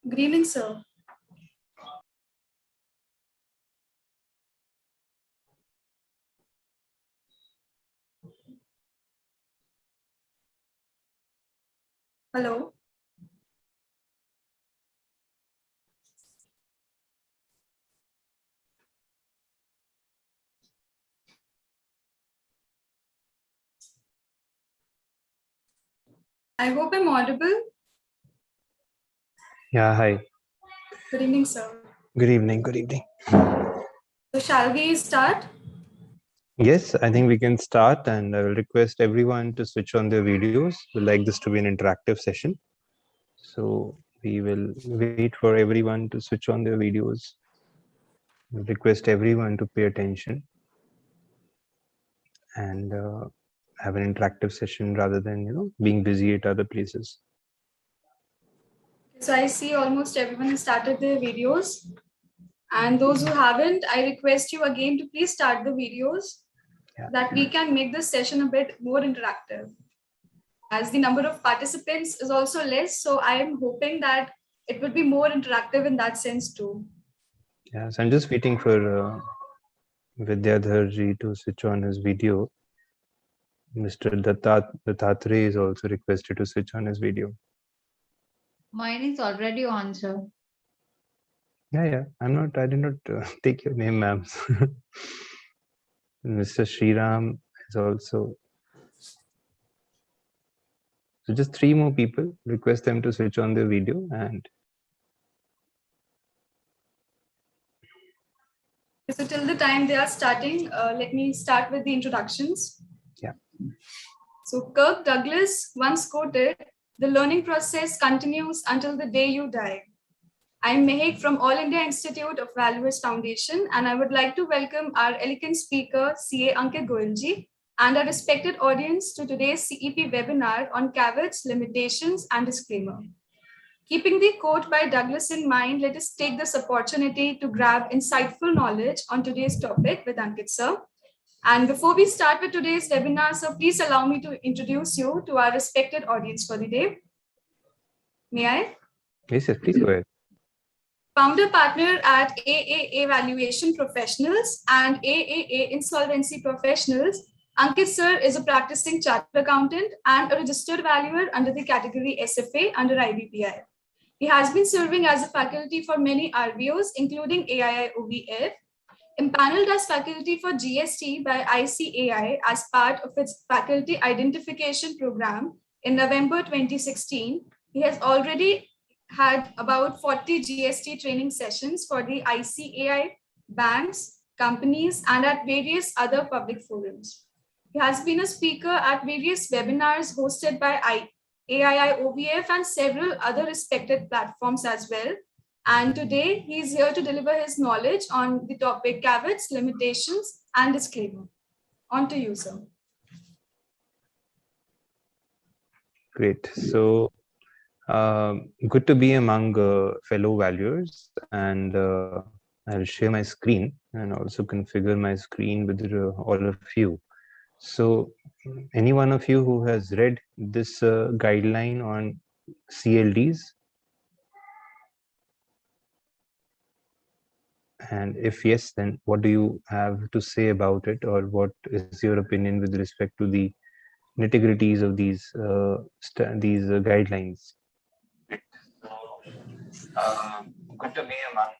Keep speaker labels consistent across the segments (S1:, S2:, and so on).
S1: Good evening, sir. Hello. I hope I'm audible.
S2: Yeah, hi.
S1: Good evening, sir.
S2: Good evening. Good evening.
S1: So shall we start?
S2: Yes, I think we can start, and I will request everyone to switch on their videos. We like this to be an interactive session. So we will wait for everyone to switch on their videos. We'll request everyone to pay attention and have an interactive session rather than being busy at other places.
S1: So I see almost everyone has started their videos. And those who haven't, I request you again to please start the videos
S2: Yeah.
S1: that we can make this session a bit more interactive. As the number of participants is also less, so I am hoping that it would be more interactive in that sense too.
S2: Yeah, so I'm just waiting for Vidyadharji to switch on his video. Mr. Dattatreya is also requested to switch on his video.
S3: Mine is already on, sir.
S2: Yeah. I did not take your name, ma'am. Mr. Sriram is also. So just 3 more people. Request them to switch on their video and.
S1: So till the time they are starting, let me start with the introductions.
S2: Yeah.
S1: So Kirk Douglas once quoted, "The learning process continues until the day you die." I'm Mehek from All India Institute of Valuers Foundation, and I would like to welcome our elegant speaker, CA Ankit Goyalji, and our respected audience to today's CEP webinar on caveats, limitations, and disclaimer. Keeping the quote by Douglas in mind, let us take this opportunity to grab insightful knowledge on today's topic with Ankit sir. And before we start with today's webinar, so please allow me to introduce you to our respected audience for the day. May I?
S2: Yes, please go ahead.
S1: Founder partner at AAA Valuation Professionals and AAA Insolvency Professionals, Ankit sir is a practicing chartered accountant and a registered valuer under the category SFA under IBPI. He has been serving as a faculty for many RBOs, including AII-OVF, empaneled as faculty for GST by ICAI as part of its faculty identification program in November 2016. He has already had about 40 GST training sessions for the ICAI, banks, companies, and at various other public forums. He has been a speaker at various webinars hosted by AII-OVF and several other respected platforms as well. And today he's here to deliver his knowledge on the topic caveats, limitations, and disclaimer. On to you, sir.
S2: Great. So good to be among fellow valuers, and I'll share my screen and also configure my screen with all of you. So any one of you who has read this guideline on CLDs? And if yes, then what do you have to say about it, or what is your opinion with respect to the nitty-gritties of these guidelines? Good to be among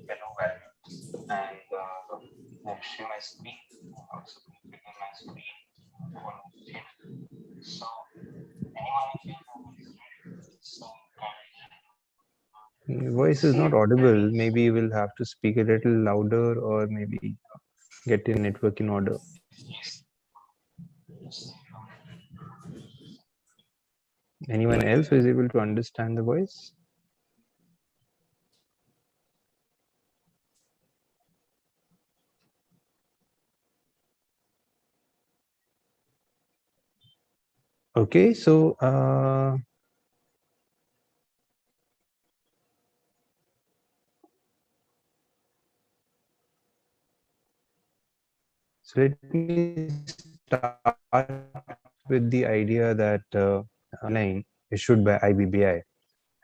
S2: fellow valuers, and I'll share my screen. Also configure my screen. So anyone of you voice is not audible. Maybe you will have to speak a little louder, or maybe get your network in order. Anyone else who is able to understand the voice? Okay, so let me start with the idea that line issued by IBBI,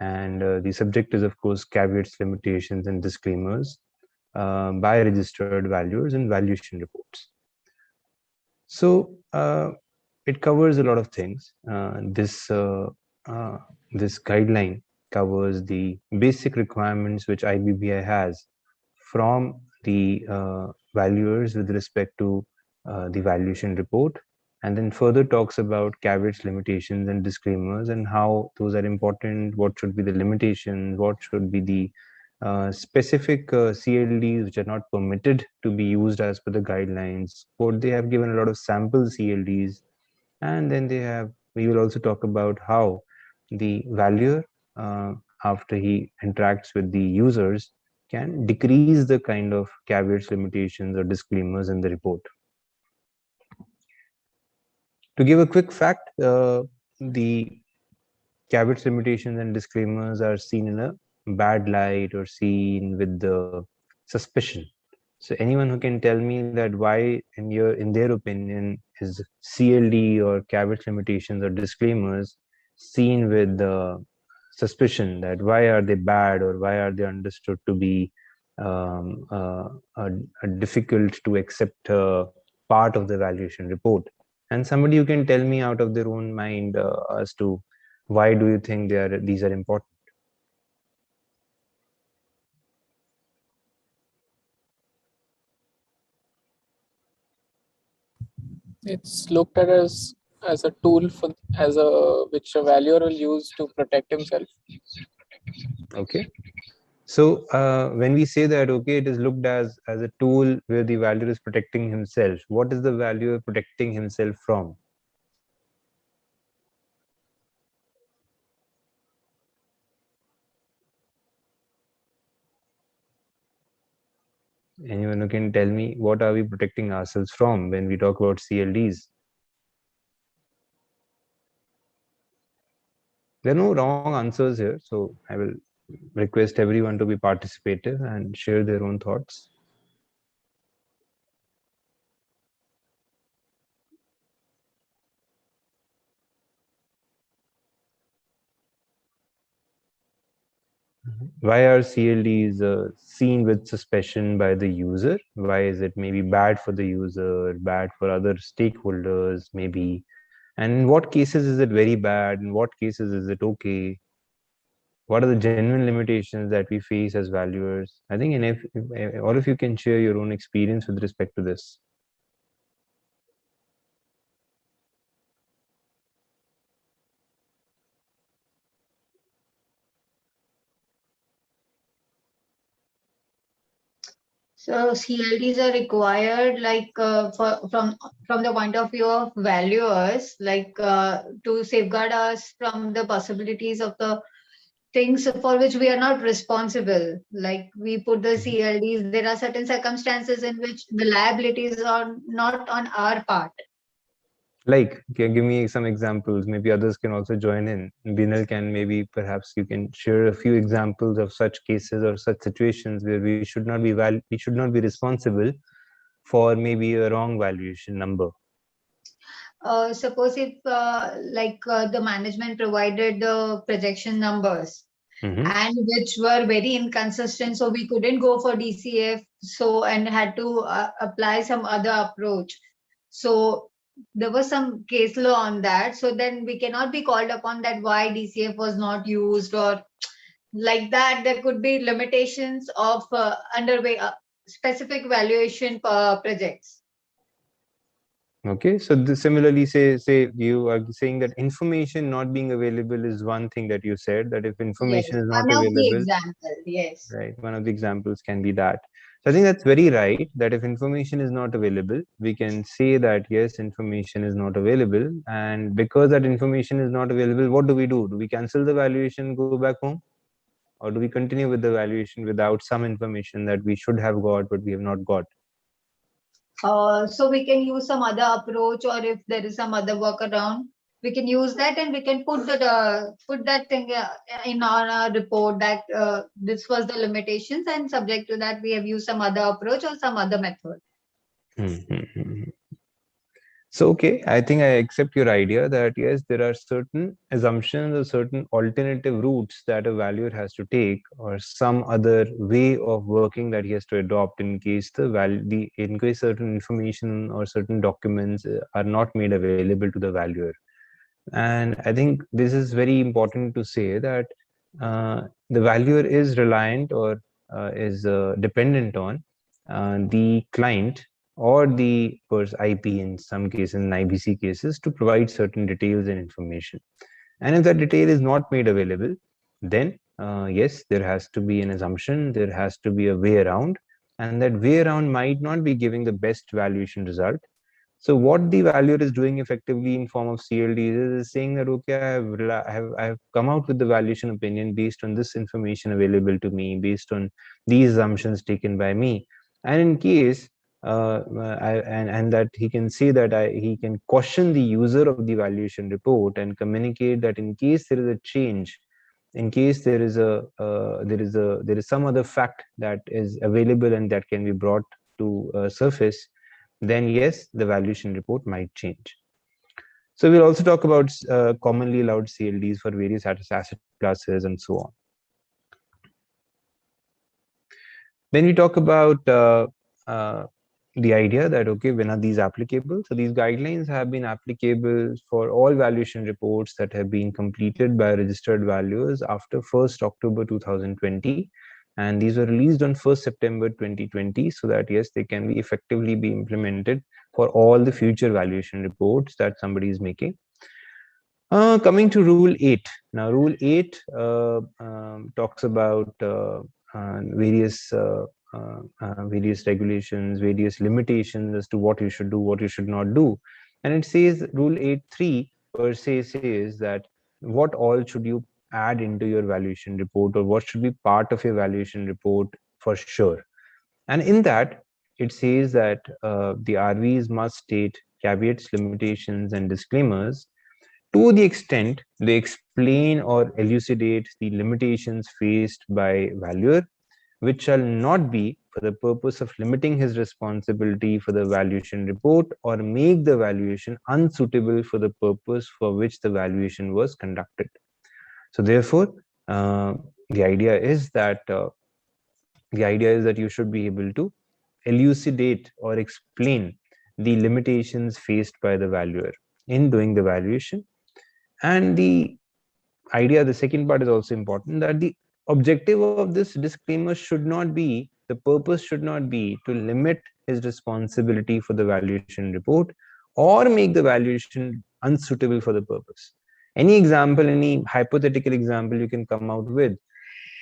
S2: And the subject is, of course, caveats, limitations, and disclaimers by registered valuers and valuation reports. So it covers a lot of things. This guideline covers the basic requirements which IBBI has from the valuers with respect to the valuation report, and then further talks about caveats, limitations, and disclaimers, and how those are important, what should be the limitations, what should be the specific CLDs which are not permitted to be used as per the guidelines. But they have given a lot of sample CLDs, and then we will also talk about how the valuer, after he interacts with the users, can decrease the kind of caveats, limitations, or disclaimers in the report. To give a quick fact, the caveats, limitations, and disclaimers are seen in a bad light or seen with the suspicion. So anyone who can tell me that why, in their opinion, is CLD or caveats, limitations, or disclaimers seen with the suspicion, that why are they bad or why are they understood to be difficult to accept part of the valuation report? And somebody who can tell me out of their own mind as to why do you think these are important?
S4: It's looked at as a tool for which a valuer will use to protect himself.
S2: Okay. So when we say that, okay, it is looked as a tool where the valuer is protecting himself, what is the valuer protecting himself from? Anyone who can tell me what are we protecting ourselves from when we talk about CLDs? There are no wrong answers here, so I will request everyone to be participative and share their own thoughts. Why are CLDs seen with suspicion by the user? Why is it maybe bad for the user, bad for other stakeholders, maybe? And in what cases is it very bad? In what cases is it okay? What are the genuine limitations that we face as valuers? I think if all of you can share your own experience with respect to this.
S3: So CLDs are required like from the point of view of valuers, like to safeguard us from the possibilities of the things for which we are not responsible. Like we put the CLDs, there are certain circumstances in which the liabilities are not on our part.
S2: Like, can give me some examples. Maybe others can also join in. Binal can, maybe perhaps you can share a few examples of such cases or such situations where we should not be responsible for maybe a wrong valuation number.
S3: Suppose if the management provided the projection numbers and which were very inconsistent, so we couldn't go for DCF, so and had to apply some other approach. So there was some case law on that. So then we cannot be called upon that why DCF was not used or like that. There could be limitations of underway specific valuation projects.
S2: Okay, so similarly, say you are saying that information not being available is one thing that you said, that if information
S3: Yes,
S2: is not
S3: one of the
S2: available,
S3: example, yes.
S2: right? One of the examples can be that. So I think that's very right, that if information is not available, we can say that yes, information is not available, and because that information is not available, what do? Do we cancel the valuation, go back home, or do we continue with the valuation without some information that we should have got but we have not got?
S3: So we can use some other approach, or if there is some other workaround, we can use that, and we can put that thing in our report that this was the limitations, and subject to that we have used some other approach or some other method.
S2: So, okay, I think I accept your idea that yes, there are certain assumptions or certain alternative routes that a valuer has to take, or some other way of working that he has to adopt in case in case certain information or certain documents are not made available to the valuer. And I think this is very important to say that the valuer is reliant or is dependent on the client or the IP in some cases, in IBC cases, to provide certain details and information. And if that detail is not made available, then yes, there has to be an assumption, there has to be a way around, and that way around might not be giving the best valuation result. So what the valuer is doing effectively in form of CLDs is saying that okay, I have come out with the valuation opinion based on this information available to me, based on these assumptions taken by me, and in case and that he can say that he can caution the user of the valuation report and communicate that in case there is a change, in case there is there is some other fact that is available and that can be brought to surface, then yes, the valuation report might change. So we'll also talk about commonly allowed CLDs for various asset classes and so on. Then we talk about the idea that, okay, when are these applicable? So these guidelines have been applicable for all valuation reports that have been completed by registered valuers after 1st October 2020. And these were released on 1st September 2020, so that yes, they can be effectively be implemented for all the future valuation reports that somebody is making. Coming to Rule 8. Now, Rule 8 talks about various various regulations, various limitations as to what you should do, what you should not do. And it says, Rule 8.3 per se says that what all should you add into your valuation report, or what should be part of your valuation report for sure. And in that, it says that the RVs must state caveats, limitations, and disclaimers to the extent they explain or elucidate the limitations faced by valuer, which shall not be for the purpose of limiting his responsibility for the valuation report or make the valuation unsuitable for the purpose for which the valuation was conducted. So therefore, the idea is that you should be able to elucidate or explain the limitations faced by the valuer in doing the valuation. And the second part is also important, that the objective of this disclaimer should not be, the purpose should not be to limit his responsibility for the valuation report or make the valuation unsuitable for the purpose. Any example, any hypothetical example you can come out with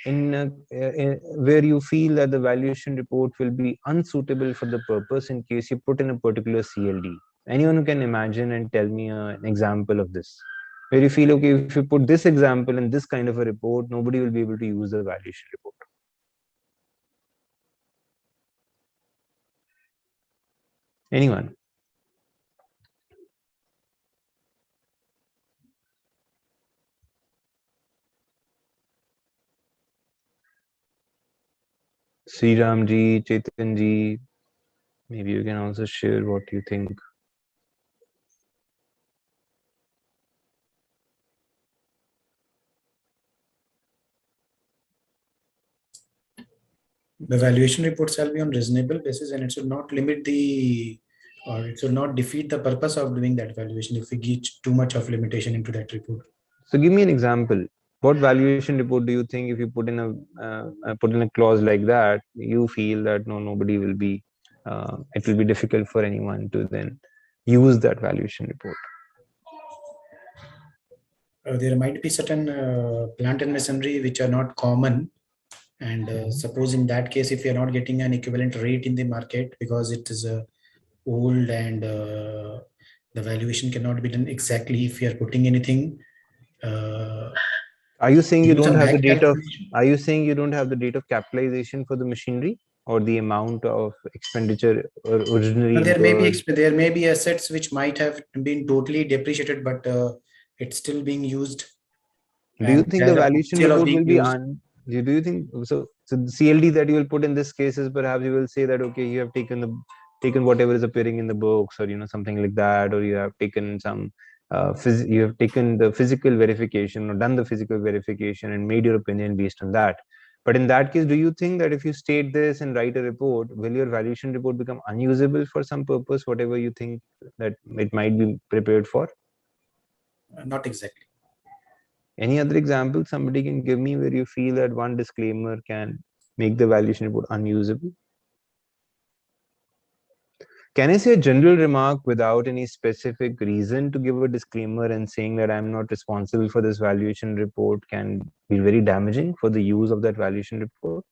S2: where you feel that the valuation report will be unsuitable for the purpose in case you put in a particular CLD. Anyone who can imagine and tell me an example of this, where you feel, okay, if you put this example in this kind of a report, nobody will be able to use the valuation report. Anyone? Sriram ji, Chetan ji, maybe you can also share what you think.
S5: The valuation report shall be on reasonable basis, and it should not limit or it should not defeat the purpose of doing that valuation if we give too much of limitation into that report.
S2: So give me an example. What valuation report do you think, if you put in a clause like that, you feel that nobody will be, it will be difficult for anyone to then use that valuation report?
S5: There might be certain plant and machinery which are not common, and suppose in that case, if you are not getting an equivalent rate in the market because it is old and the valuation cannot be done exactly if you are putting anything.
S2: Are you saying you don't have the date of? Are you saying you don't have the date of capitalization for the machinery or the amount of expenditure originally?
S5: There may be assets which might have been totally depreciated, but it's still being used.
S2: Do you think the valuation report will be do you think so? So the CLD that you will put in this case is perhaps you will say that okay, you have taken the taken whatever is appearing in the books, or something like that, or you have taken some you have taken the physical verification or done the physical verification and made your opinion based on that. But in that case, do you think that if you state this and write a report, will your valuation report become unusable for some purpose, whatever you think that it might be prepared for?
S5: Not exactly.
S2: Any other example somebody can give me where you feel that one disclaimer can make the valuation report unusable? Can I say a general remark without any specific reason to give a disclaimer and saying that I'm not responsible for this valuation report can be very damaging for the use of that valuation report?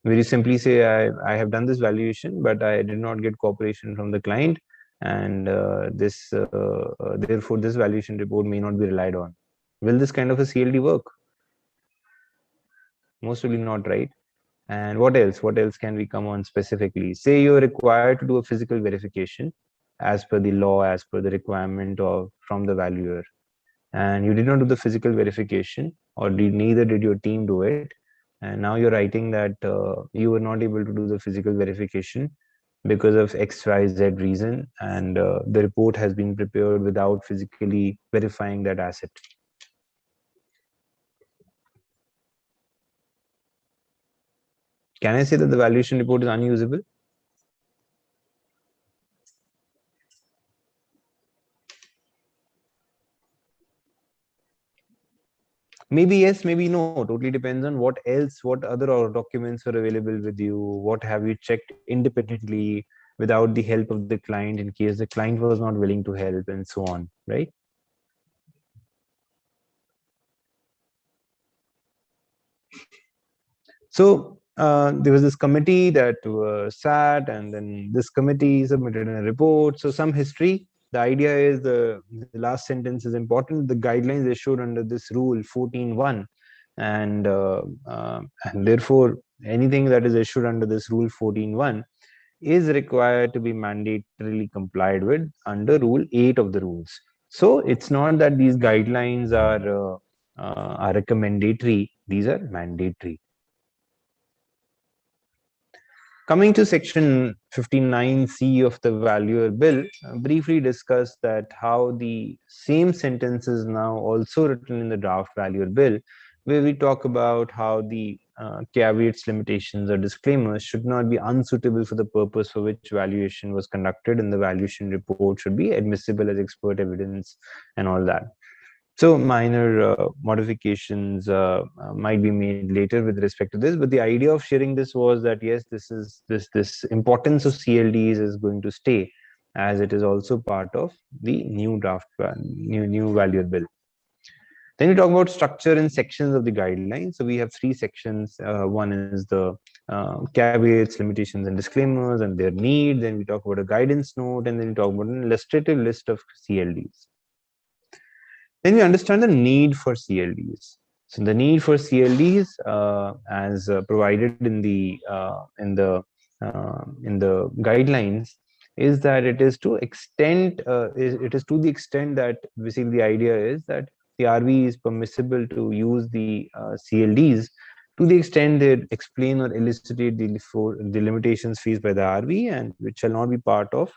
S2: Where you simply say, I have done this valuation, but I did not get cooperation from the client, and therefore this valuation report may not be relied on. Will this kind of a CLD work? Most probably not, right? And what else? What else can we come on specifically? Say you're required to do a physical verification as per the law, as per the requirement of from the valuer, and you did not do the physical verification, or neither did your team do it, and now you're writing that you were not able to do the physical verification because of XYZ reason, and the report has been prepared without physically verifying that asset. Can I say that the valuation report is unusable? Maybe yes, maybe no. Totally depends on what else, what other documents are available with you, what have you checked independently without the help of the client in case the client was not willing to help, and so on, right? So there was this committee that sat, and then this committee submitted a report. So some history. The idea is the last sentence is important. The guidelines issued under this rule 14.1, and therefore anything that is issued under this rule 14.1 is required to be mandatorily complied with under rule 8 of the rules. So it's not that these guidelines are recommendatory; these are mandatory. Coming to section 59C of the Valuer Bill, briefly discuss that how the same sentence is now also written in the draft Valuer Bill, where we talk about how the caveats, limitations, or disclaimers should not be unsuitable for the purpose for which valuation was conducted, and the valuation report should be admissible as expert evidence and all that. So minor modifications might be made later with respect to this, but the idea of sharing this was that yes, this importance of CLDs is going to stay, as it is also part of the new draft new Valuer Bill. Then we talk about structure and sections of the guidelines. So we have 3 sections. One is the caveats, limitations, and disclaimers, and their need. Then we talk about a guidance note, and then we talk about an illustrative list of CLDs. Then we understand the need for CLDs. So the need for CLDs, as provided in the guidelines, is that it is to extent. It is to the extent that basically the idea is that the RV is permissible to use the CLDs to the extent they explain or illustrate the limitations faced by the RV, and which shall not be part of.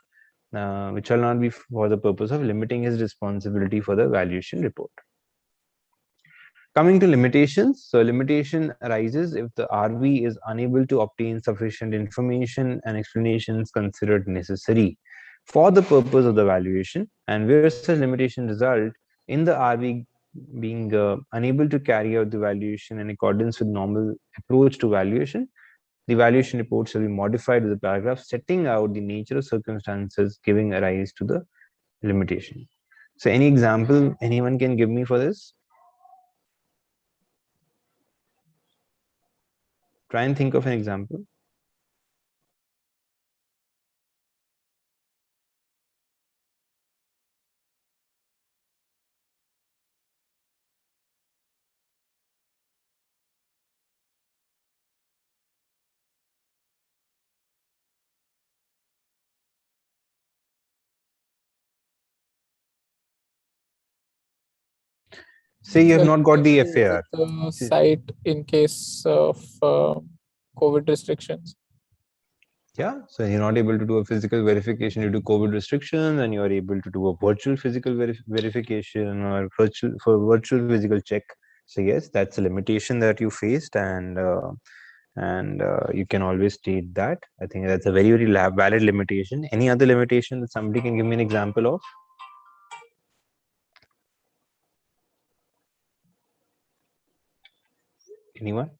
S2: Which shall not be for the purpose of limiting his responsibility for the valuation report. Coming to limitations, so limitation arises if the RV is unable to obtain sufficient information and explanations considered necessary for the purpose of the valuation, and where such limitation result in the RV being unable to carry out the valuation in accordance with normal approach to valuation, the valuation report shall be modified with a paragraph setting out the nature of circumstances giving rise to the limitation. So any example anyone can give me for this? Try and think of an example. Say you have not got the FAR.
S4: The site in case of COVID restrictions.
S2: Yeah, so you're not able to do a physical verification due to COVID restrictions, and you are able to do a virtual physical verification or virtual physical check. So yes, that's a limitation that you faced, and you can always state that. I think that's a very valid limitation. Any other limitation that somebody can give me an example of? Anyone?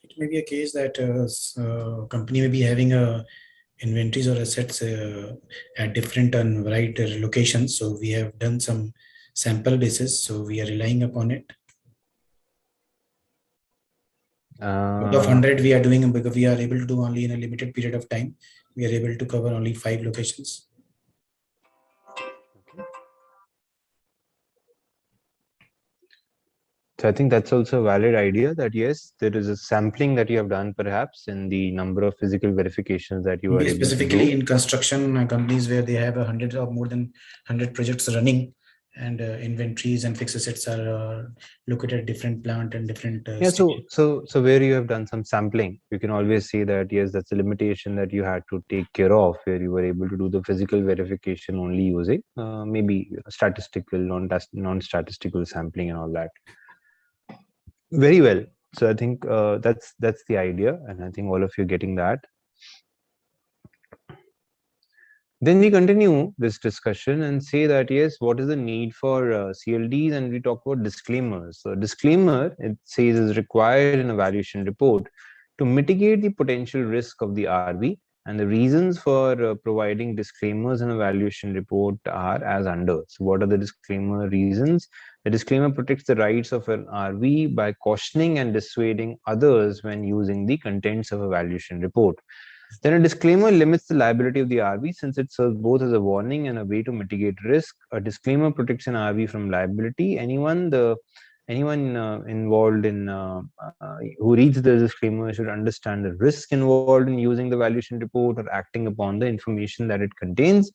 S5: It may be a case that company may be having a inventories or assets at different and varied locations. So we have done some sample basis. So we are relying upon it. Out of 100, we are doing because we are able to do only in a limited period of time. We are able to cover only 5 locations.
S2: So I think that's also a valid idea that yes, there is a sampling that you have done perhaps in the number of physical verifications that you are able to do.
S5: Specifically in construction companies where they have 100 or more than 100 projects running, and inventories and fixed assets are located at different plant and different
S2: yeah, so where you have done some sampling, you can always say that yes, that's a limitation that you had to take care of, where you were able to do the physical verification only using maybe statistical, non-statistical sampling and all that. Very well. So I think that's the idea, and I think all of you are getting that. Then we continue this discussion and say that yes, what is the need for CLDs, and we talk about disclaimers. So disclaimer, it says, is required in a valuation report to mitigate the potential risk of the RV, and the reasons for providing disclaimers in a valuation report are as under. So what are the disclaimer reasons? The disclaimer protects the rights of an RV by cautioning and dissuading others when using the contents of a valuation report. Then a disclaimer limits the liability of the RV since it serves both as a warning and a way to mitigate risk. A disclaimer protects an RV from liability. Anyone involved in who reads the disclaimer should understand the risk involved in using the valuation report or acting upon the information that it contains.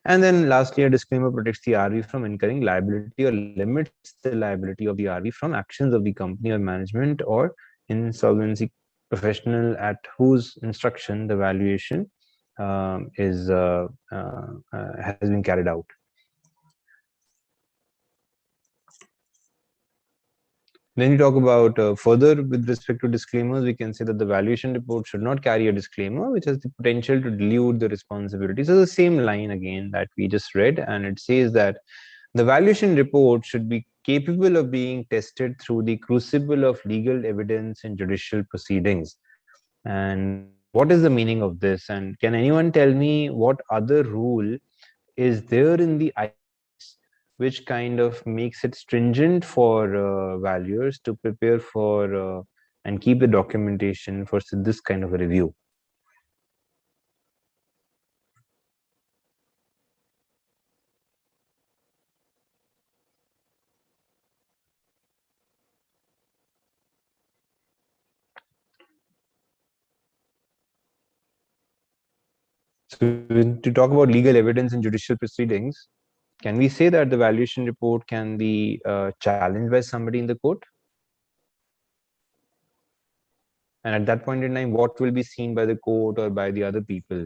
S2: And then lastly, a disclaimer protects the RV from incurring liability or limits the liability of the RV from actions of the company or management or insolvency professional at whose instruction the valuation has been carried out. Then you talk about further with respect to disclaimers, we can say that the valuation report should not carry a disclaimer which has the potential to dilute the responsibility. So the same line again that we just read, and it says that the valuation report should be capable of being tested through the crucible of legal evidence in judicial proceedings. And what is the meaning of this? And can anyone tell me what other rule is there in the which kind of makes it stringent for valuers to prepare for and keep the documentation for this kind of a review? So to talk about legal evidence in judicial proceedings, can we say that the valuation report can be challenged by somebody in the court? And at that point in time, what will be seen by the court or by the other people?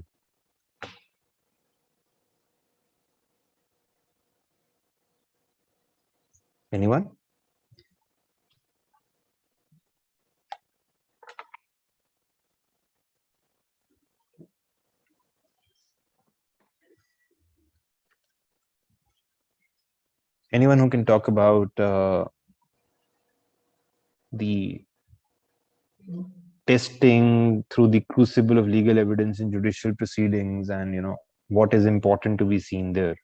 S2: Anyone? Anyone who can talk about the testing through the crucible of legal evidence in judicial proceedings, and what is important to be seen there?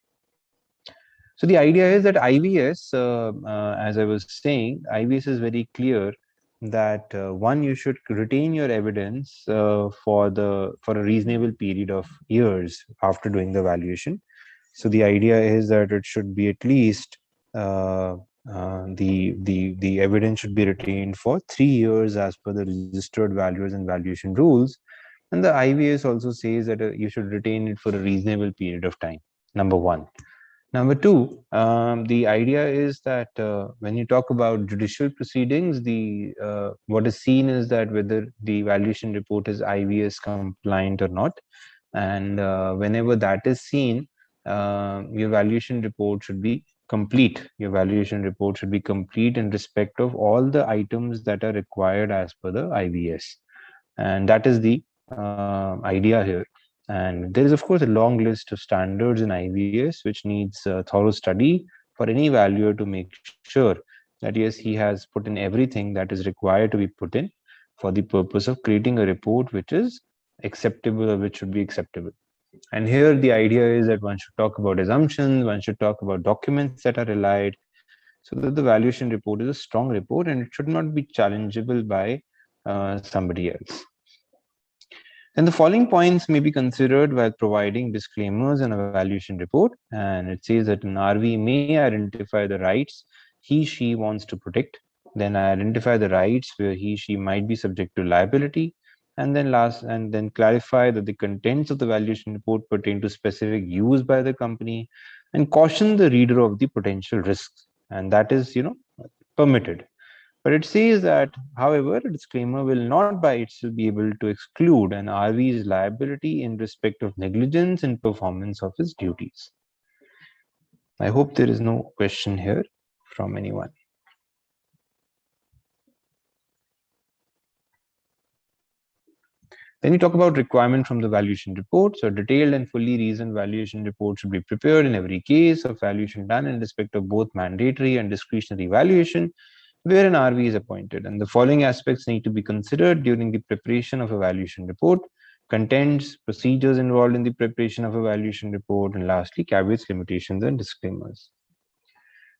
S2: So the idea is that IVS, as I was saying, IVS is very clear that one, you should retain your evidence for a reasonable period of years after doing the valuation. So the idea is that it should be at least the evidence should be retained for 3 years as per the registered valuers and valuation rules. And the IVS also says that you should retain it for a reasonable period of time. Number one. Number two, the idea is that when you talk about judicial proceedings, the what is seen is that whether the valuation report is IVS compliant or not, and whenever that is seen, your valuation report should be complete. Your valuation report should be complete in respect of all the items that are required as per the IVS, and that is the idea here. And there is, of course, a long list of standards in IVS which needs thorough study for any valuer to make sure that yes, he has put in everything that is required to be put in for the purpose of creating a report which is acceptable or which should be acceptable. And here the idea is that one should talk about assumptions, one should talk about documents that are relied, so that the valuation report is a strong report and it should not be challengeable by somebody else. And the following points may be considered while providing disclaimers in a valuation report. And it says that an RV may identify the rights he, she wants to protect, then identify the rights where he, she might be subject to liability, and then clarify that the contents of the valuation report pertain to specific use by the company, and caution the reader of the potential risks. And that is, permitted. But it says that, however, a disclaimer will not by itself be able to exclude an RV's liability in respect of negligence in performance of his duties. I hope there is no question here from anyone. Then we talk about requirement from the valuation report. So a detailed and fully reasoned valuation report should be prepared in every case of valuation done in respect of both mandatory and discretionary valuation where an RV is appointed. And the following aspects need to be considered during the preparation of a valuation report: contents, procedures involved in the preparation of a valuation report, and lastly, caveats, limitations, and disclaimers.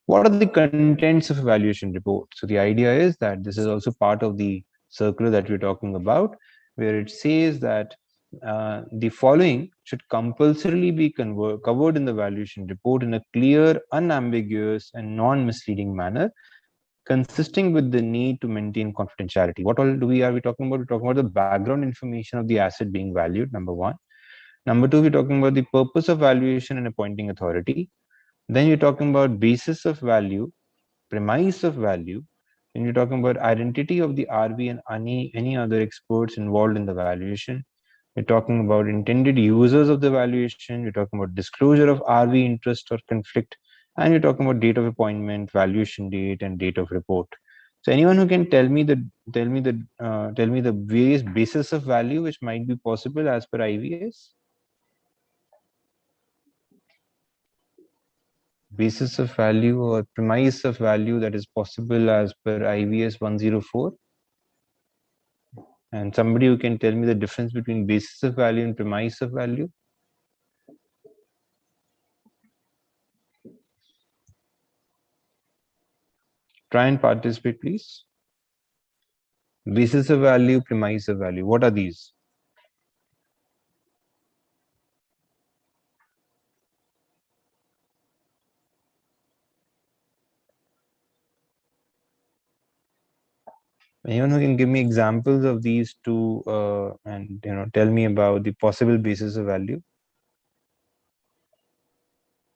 S2: What are the contents of a valuation report? So the idea is that this is also part of the circular that we're talking about, where it says that the following should compulsorily be covered in the valuation report in a clear, unambiguous, and non-misleading manner, consisting with the need to maintain confidentiality. What all are we talking about? We're talking about the background information of the asset being valued, number one. Number two, we're talking about the purpose of valuation and appointing authority. Then you're talking about basis of value, premise of value. Then you're talking about identity of the RV and any other experts involved in the valuation. We're talking about intended users of the valuation. We're talking about disclosure of RV interest or conflict. And we're talking about date of appointment, valuation date, and date of report. So anyone who can tell me the various basis of value which might be possible as per IVS? Basis of value or premise of value that is possible as per IVS 104. And somebody who can tell me the difference between basis of value and premise of value? Try and participate, please. Basis of value, premise of value. What are these? Anyone who can give me examples of these two and tell me about the possible basis of value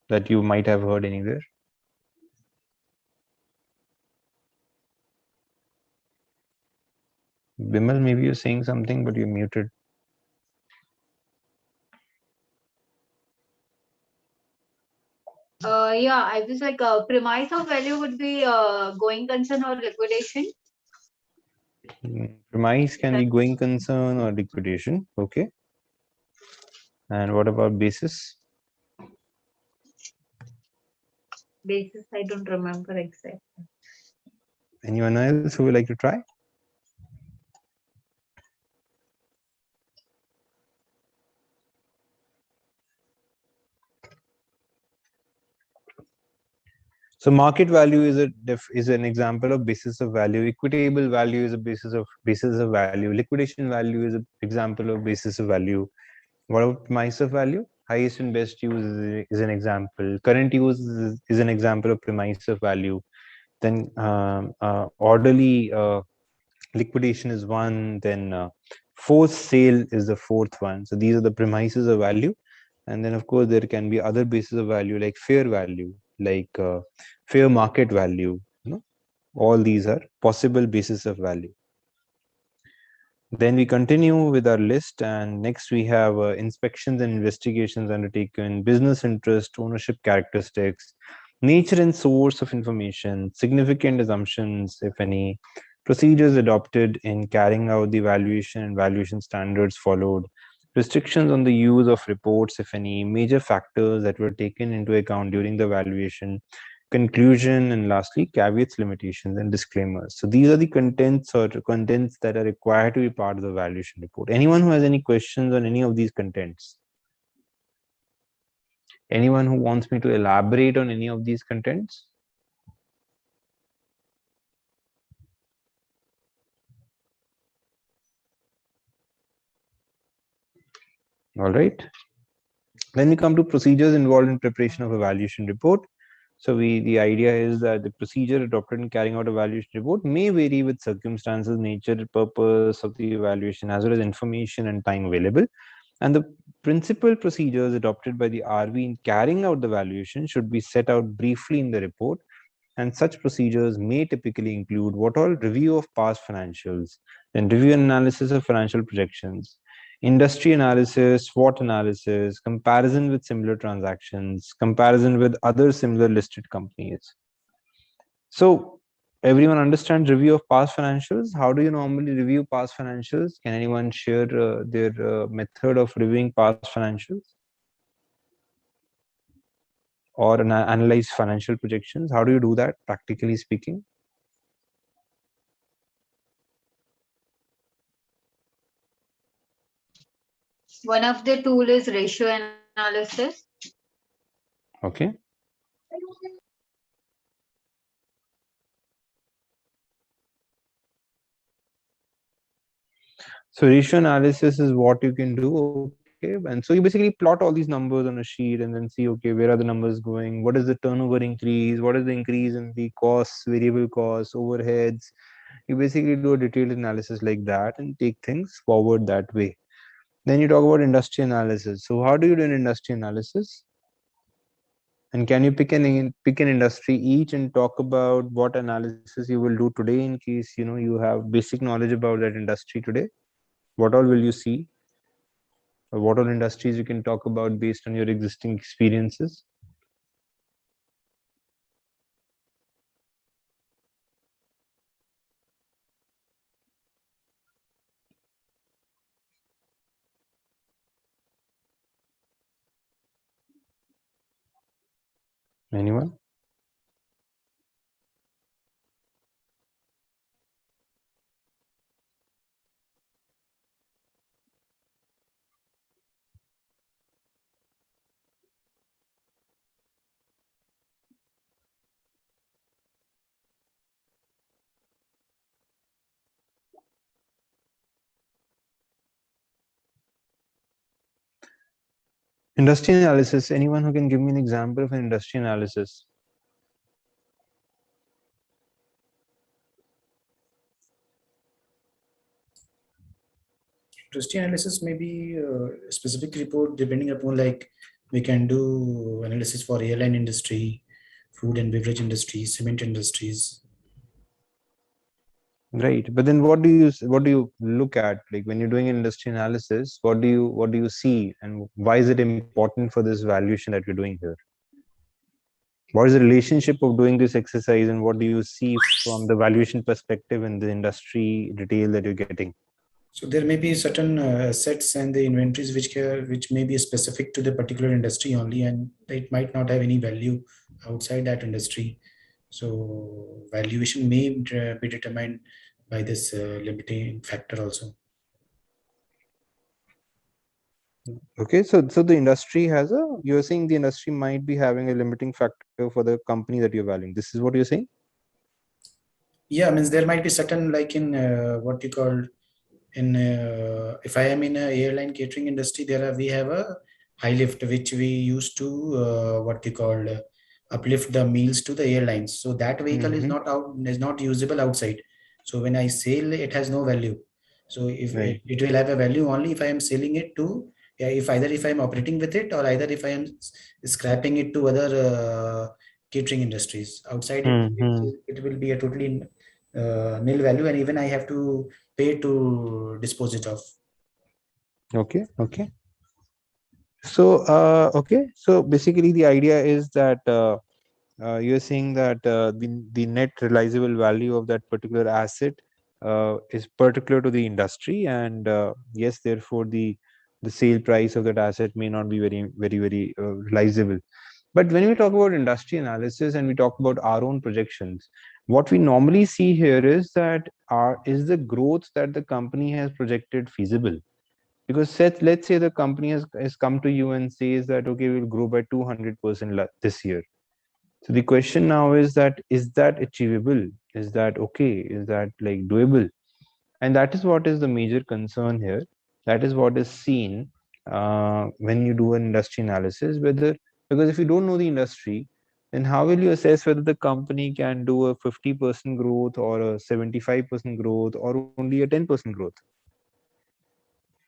S2: that you might have heard anywhere? Bimal, maybe you're saying something, but you're muted.
S3: Yeah, I was like, premise of value would be going concern or liquidation.
S2: Premise can be going concern or liquidation. Okay. And what about basis?
S3: Basis, I don't remember exactly.
S2: Anyone else who would like to try? So market value is an example of basis of value. Equitable value is a basis of value. Liquidation value is an example of basis of value. What about premise of value? Highest and best use is an example. Current use is an example of premise of value. Then orderly liquidation is one. Then forced sale is the fourth one. So these are the premises of value. And then, of course, there can be other bases of value like fair value, like fair market value. All these are possible bases of value. Then we continue with our list, and next we have inspections and investigations undertaken, business interest, ownership characteristics, nature and source of information, significant assumptions, if any, procedures adopted in carrying out the evaluation and valuation standards followed, restrictions on the use of reports, if any, major factors that were taken into account during the evaluation, conclusion, and lastly, caveats, limitations, and disclaimers. So these are the contents that are required to be part of the evaluation report. Anyone who has any questions on any of these contents? Anyone who wants me to elaborate on any of these contents? All right. Then we come to procedures involved in preparation of evaluation report. So the idea is that the procedure adopted in carrying out evaluation report may vary with circumstances, nature, purpose of the evaluation, as well as information and time available. And the principal procedures adopted by the RV in carrying out the evaluation should be set out briefly in the report. And such procedures may typically include what all review of past financials, then review and analysis of financial projections, industry analysis, SWOT analysis, comparison with similar transactions, comparison with other similar listed companies. So everyone understands review of past financials. How do you normally review past financials? Can anyone share their method of reviewing past financials? Or analyze financial projections? How do you do that, practically speaking?
S3: One of the tool is ratio analysis.
S2: Okay. So ratio analysis is what you can do. Okay. And so you basically plot all these numbers on a sheet and then see, okay, where are the numbers going? What is the turnover increase? What is the increase in the costs, variable costs, overheads? You basically do a detailed analysis like that and take things forward that way. Then you talk about industry analysis. So how do you do an industry analysis? And can you pick an industry each and talk about what analysis you will do today in case you have basic knowledge about that industry today? What all will you see? Or what all industries you can talk about based on your existing experiences? Anyone? Industry analysis. Anyone who can give me an example of an industry analysis?
S5: Industry analysis may be a specific report depending upon, like, we can do analysis for airline industry, food and beverage industry, cement industries.
S2: Right, but then what do you look at, like when you're doing industry analysis? What do you see, and why is it important for this valuation that you're doing here? What is the relationship of doing this exercise, and what do you see from the valuation perspective in the industry detail that you're getting?
S5: So there may be certain assets and the inventories which may be specific to the particular industry only, and it might not have any value outside that industry. So valuation may be determined by this limiting factor also.
S2: Okay, so the industry you're saying the industry might be having a limiting factor for the company that you're valuing. This is what you're saying?
S5: Yeah, means there might be certain, like in what you call in if I am in a airline catering industry, we have a high lift which we use to what you call uplift the meals to the airlines. So that vehicle is not usable outside. So when I sell, it has no value. So if
S2: Right.
S5: it will have a value only if I am selling it to Yeah, if I'm operating with it, or either if I am scrapping it to other catering industries outside it, it will be a totally nil value, and even I have to pay to dispose it off.
S2: Okay. Okay. So, okay. So basically, the idea is that you're saying that the net realizable value of that particular asset is particular to the industry, and yes, therefore the sale price of that asset may not be very realizable. But when we talk about industry analysis and we talk about our own projections, what we normally see here is that is the growth that the company has projected feasible? Because let's say the company has come to you and says that, okay, we'll grow by 200% this year. So the question now is that achievable? Is that okay? Is that like doable? And that is what is the major concern here. That is what is seen when you do an industry analysis, whether, because if you don't know the industry, then how will you assess whether the company can do a 50% growth or a 75% growth or only a 10% growth?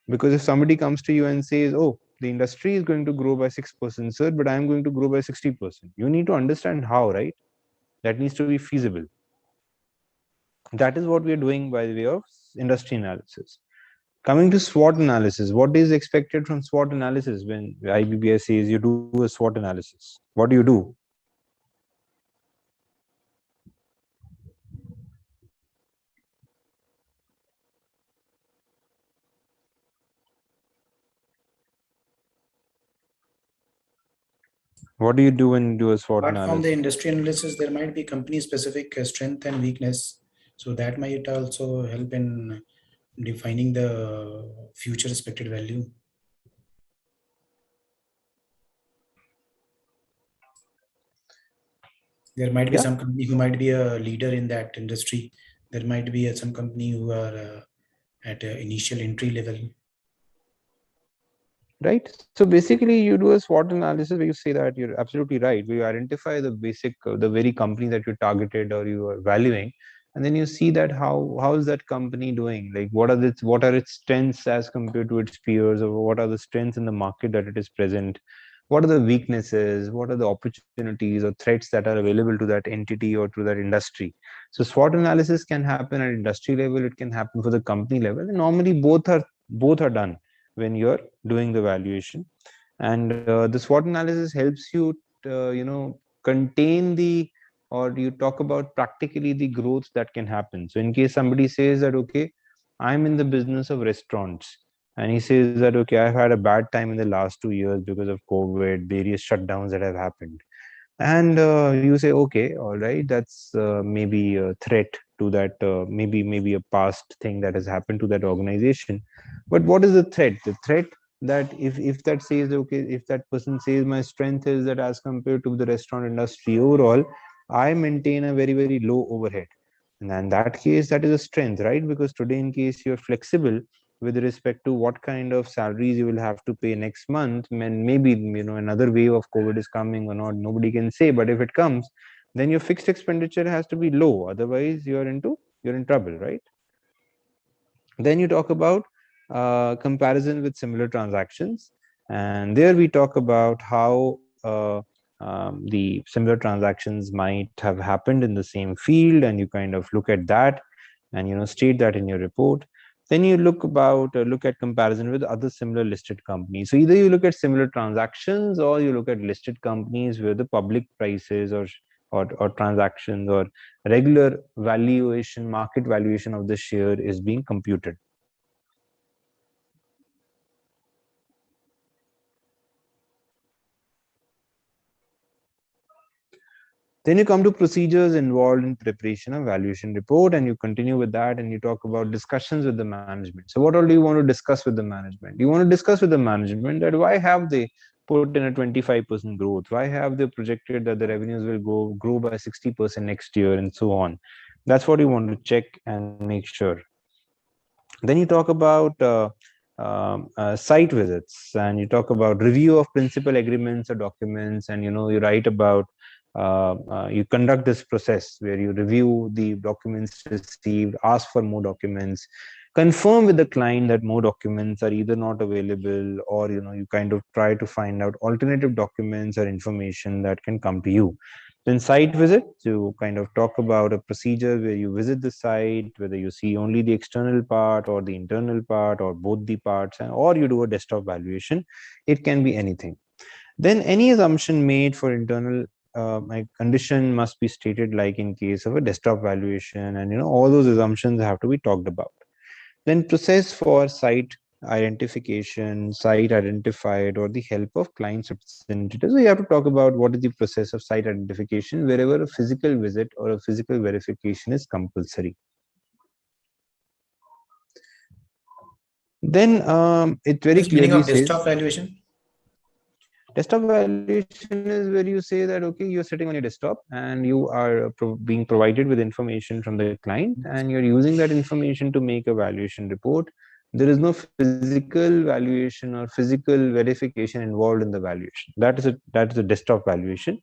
S2: Because if somebody comes to you and says, oh, the industry is going to grow by 6%, sir, but I'm going to grow by 60%, you need to understand how, right? That needs to be feasible. That is what we are doing by the way of industry analysis. Coming to SWOT analysis, what is expected from SWOT analysis when IBBI says you do a SWOT analysis? What do you do? What do you do when you do a SWOT
S5: Apart from the
S2: analysis?
S5: industry analysis, there might be company specific strength and weakness. So that might also help in defining the future expected value. There might be some company who might be a leader in that industry. There might be some company who are at initial entry level.
S2: Right. So basically, you do a SWOT analysis where you say that you're absolutely right. We identify the basic, the very company that you targeted or you are valuing, and then you see that how is that company doing? Like what are its strengths as compared to its peers, or what are the strengths in the market that it is present? What are the weaknesses? What are the opportunities or threats that are available to that entity or to that industry? So SWOT analysis can happen at industry level. It can happen for the company level. And normally, both are done when you're doing the valuation. And the SWOT analysis helps you contain the, or you talk about practically the growth that can happen. So in case somebody says that, okay, I'm in the business of restaurants, and he says that, okay, I've had a bad time in the last 2 years because of COVID, various shutdowns that have happened, and you say, okay, all right, that's maybe a threat to that, maybe a past thing that has happened to that organization. But what is the threat? The threat that if that says, okay, if that person says my strength is that as compared to the restaurant industry overall, I maintain a very low overhead, and in that case, that is a strength, right? Because today, in case you're flexible with respect to what kind of salaries you will have to pay next month, and maybe another wave of COVID is coming or not, nobody can say. But if it comes, then your fixed expenditure has to be low. Otherwise, you're in trouble, right? Then you talk about comparison with similar transactions, and there we talk about how the similar transactions might have happened in the same field, and you kind of look at that and state that in your report. Then you look at comparison with other similar listed companies. So either you look at similar transactions or you look at listed companies where the public prices or transactions or regular valuation, market valuation of the share is being computed. Then you come to procedures involved in preparation of valuation report, and you continue with that, and you talk about discussions with the management. So what all do you want to discuss with the management? You want to discuss with the management that why have they put in a 25% growth? Why have they projected that the revenues will grow by 60% next year, and so on? That's what you want to check and make sure. Then you talk about site visits, and you talk about review of principal agreements or documents, and you write about you conduct this process where you review the documents received, ask for more documents, confirm with the client that more documents are either not available, or you kind of try to find out alternative documents or information that can come to you. Then site visit, to kind of talk about a procedure where you visit the site, whether you see only the external part or the internal part or both the parts, or you do a desktop valuation. It can be anything. Then any assumption made for internal my condition must be stated, like in case of a desktop valuation, and all those assumptions have to be talked about. Then process for site identification, site identified, or the help of client's representatives. So you have to talk about what is the process of site identification wherever a physical visit or a physical verification is compulsory. Then it very clearly says
S5: desktop valuation.
S2: Desktop valuation is where you say that, okay, you're sitting on your desktop and you are being provided with information from the client, and you're using that information to make a valuation report. There is no physical valuation or physical verification involved in the valuation. That is a desktop valuation.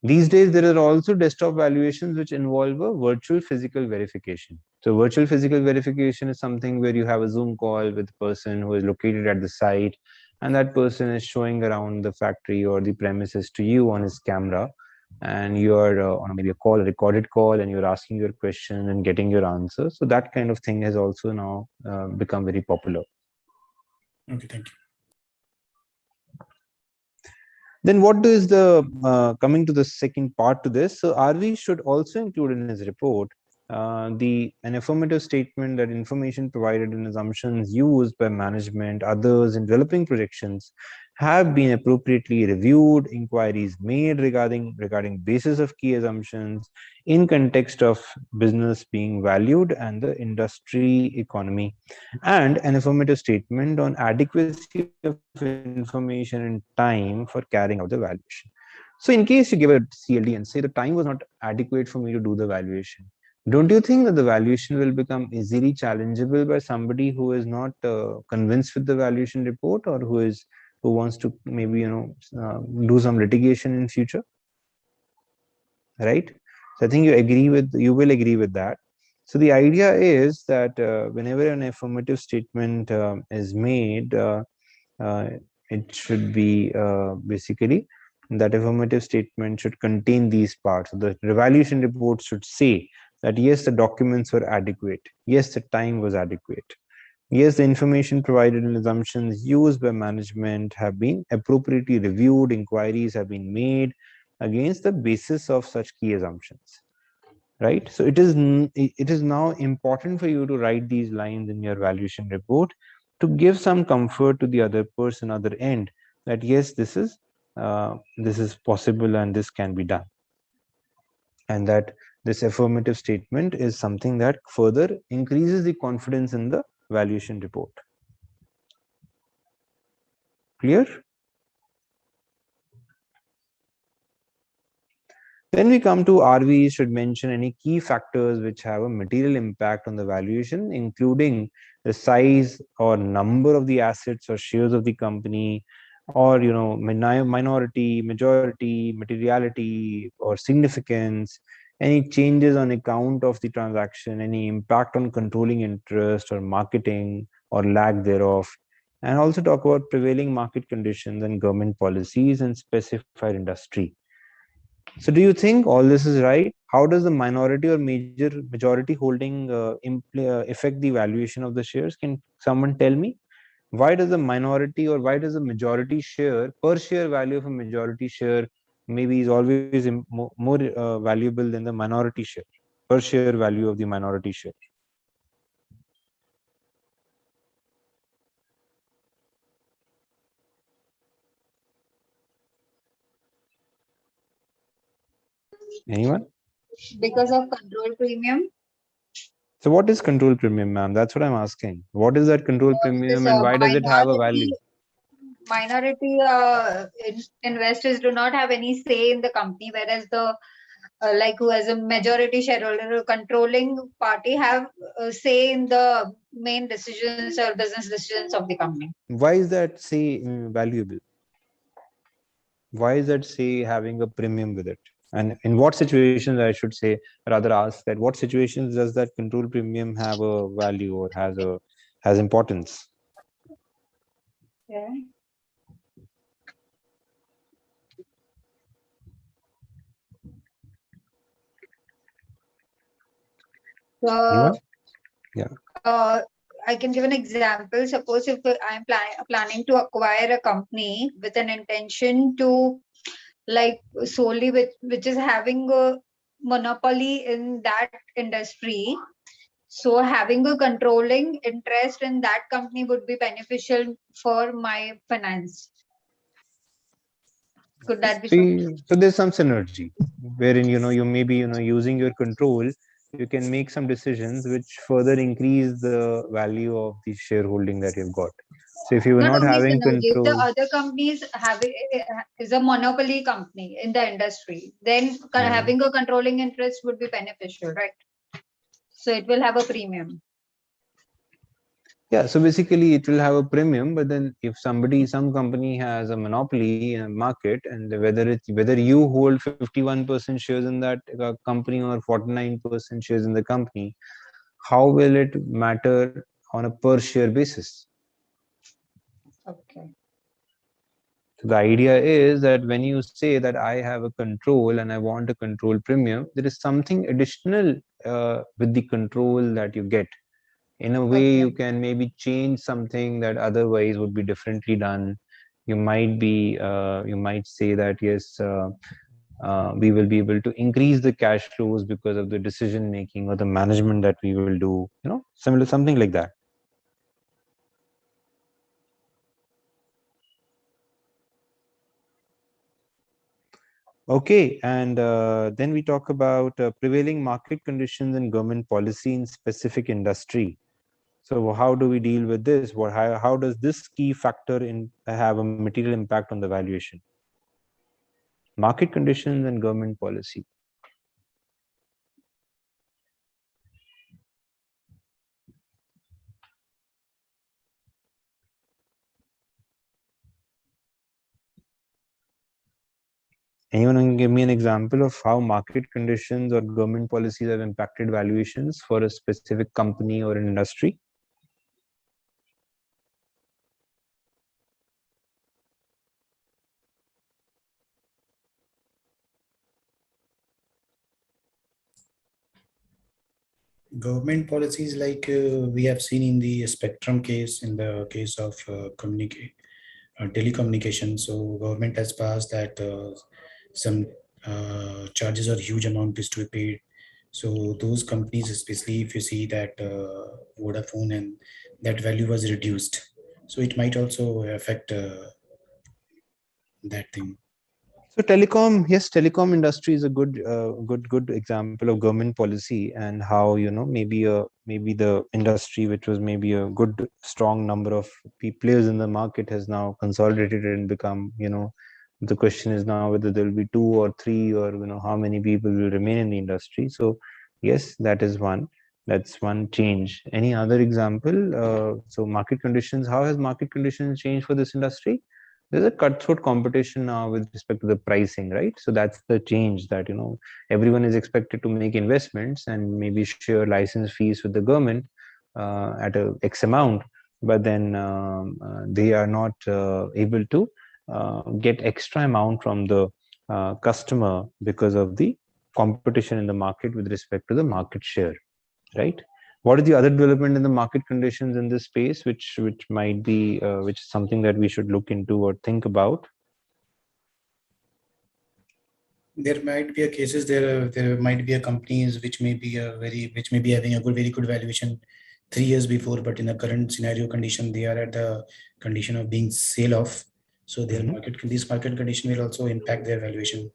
S2: These days, there are also desktop valuations which involve a virtual physical verification. So virtual physical verification is something where you have a Zoom call with a person who is located at the site, and that person is showing around the factory or the premises to you on his camera, and you're on maybe a recorded call, and you're asking your question and getting your answer. So that kind of thing has also now become very popular.
S5: Okay, thank you.
S2: Then what is the coming to the second part to this? So RV should also include in his report an affirmative statement that information provided and assumptions used by management, others in developing projections have been appropriately reviewed, inquiries made regarding basis of key assumptions in context of business being valued and the industry economy, and an affirmative statement on adequacy of information and time for carrying out the valuation. So in case you give a CLD and say the time was not adequate for me to do the valuation, don't you think that the valuation will become easily challengeable by somebody who is not convinced with the valuation report, or who wants to maybe do some litigation in future, right? So I think you will agree with that. So the idea is that whenever an affirmative statement is made, it should be basically that affirmative statement should contain these parts. The evaluation report should say that yes, the documents were adequate. Yes, the time was adequate. Yes, the information provided and assumptions used by management have been appropriately reviewed. Inquiries have been made against the basis of such key assumptions. Right? So it is now important for you to write these lines in your valuation report to give some comfort to the other person, other end, that yes, this is possible and this can be done, and that this affirmative statement is something that further increases the confidence in the valuation report. Clear? Then we come to RV should mention any key factors which have a material impact on the valuation, including the size or number of the assets or shares of the company, or minority, majority, materiality, or significance, any changes on account of the transaction, any impact on controlling interest or marketing or lack thereof, and also talk about prevailing market conditions and government policies in specified industry. So do you think all this is right? How does the minority or majority holding affect the valuation of the shares? Can someone tell me? Why does the minority or why does the majority share, per share value of a majority share maybe is always more valuable than the minority share, per share value of the minority share? Anyone?
S3: Because of control premium.
S2: So what is control premium, ma'am? That's what I'm asking. What is that control premium and why does it have a value?
S3: Minority investors do not have any say in the company, whereas the like who has a majority shareholder or controlling party have say in the main decisions or business decisions of the company.
S2: Why is that say valuable? Why is that say having a premium with it? And in what situations, I should say, rather ask that what situations does that control premium have a value or has importance?
S3: Yeah.
S2: Anyone?
S3: So,
S2: Yeah.
S3: I can give an example. Suppose if I'm planning to acquire a company with an intention to, like, solely which is having a monopoly in that industry. So having a controlling interest in that company would be beneficial for my finance. Could that be so?
S2: So there's some synergy wherein you may be using your control, you can make some decisions which further increase the value of the shareholding that you've got. So if you were
S3: Not
S2: not
S3: only
S2: having
S3: synergy, if the
S2: control,
S3: other companies have is a monopoly company in the industry, then having a controlling interest would be beneficial, right? So it will have a premium.
S2: yeah, so basically it will have a premium, but then if some company has a monopoly in a market, and whether you hold 51% shares in that company or 49% shares in the company, how will it matter on a per share basis?
S3: Okay.
S2: So the idea is that when you say that I have a control and I want a control premium, there is something additional with the control that you get. In a way,
S3: Okay.
S2: you can maybe change something that otherwise would be differently done. You might say that yes, we will be able to increase the cash flows because of the decision making or the management that we will do. Similar something like that. Okay, and then we talk about prevailing market conditions and government policy in specific industry. So how do we deal with this? How does this key factor have a material impact on the valuation? Market conditions and government policy. Anyone can give me an example of how market conditions or government policies have impacted valuations for a specific company or an industry?
S5: Government policies, like we have seen in the Spectrum case, in the case of telecommunication. So government has passed that some charges or huge amount is to be paid. So those companies, especially if you see that Vodafone, and that value was reduced. So it might also affect that thing.
S2: So telecom industry is a good example of government policy, and how maybe the industry, which was maybe a good strong number of players in the market, has now consolidated and become, the question is now whether there will be two or three, or how many people will remain in the industry. So yes, that's one change. Any other example? So market conditions, how has market conditions changed for this industry? There's a cutthroat competition now with respect to the pricing, right? So that's the change, that everyone is expected to make investments and maybe share license fees with the government at a X amount, but then they are not able to get extra amount from the customer because of the competition in the market with respect to the market share, right? What is the other development in the market conditions in this space, which might be which is something that we should look into or think about?
S5: There might be a cases, there might be a companies which may be having a very good valuation 3 years before, but in the current scenario condition, they are at the condition of being sale off. So their this market condition will also impact their valuation.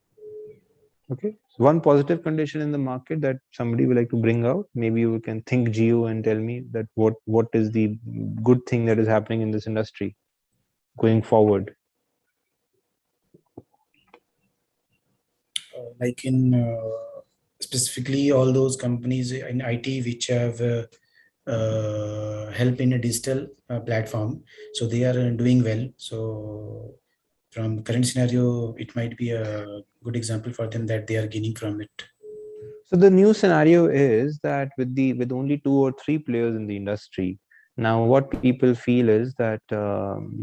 S2: Okay, so one positive condition in the market that somebody would like to bring out. Maybe you can think geo and tell me that what is the good thing that is happening in this industry going forward.
S5: Like in specifically all those companies in IT which have help in a digital platform, so they are doing well. So from current scenario, it might be a good example for them that they are gaining from it.
S2: So the new scenario is that with only 2 or 3 players in the industry, now what people feel is that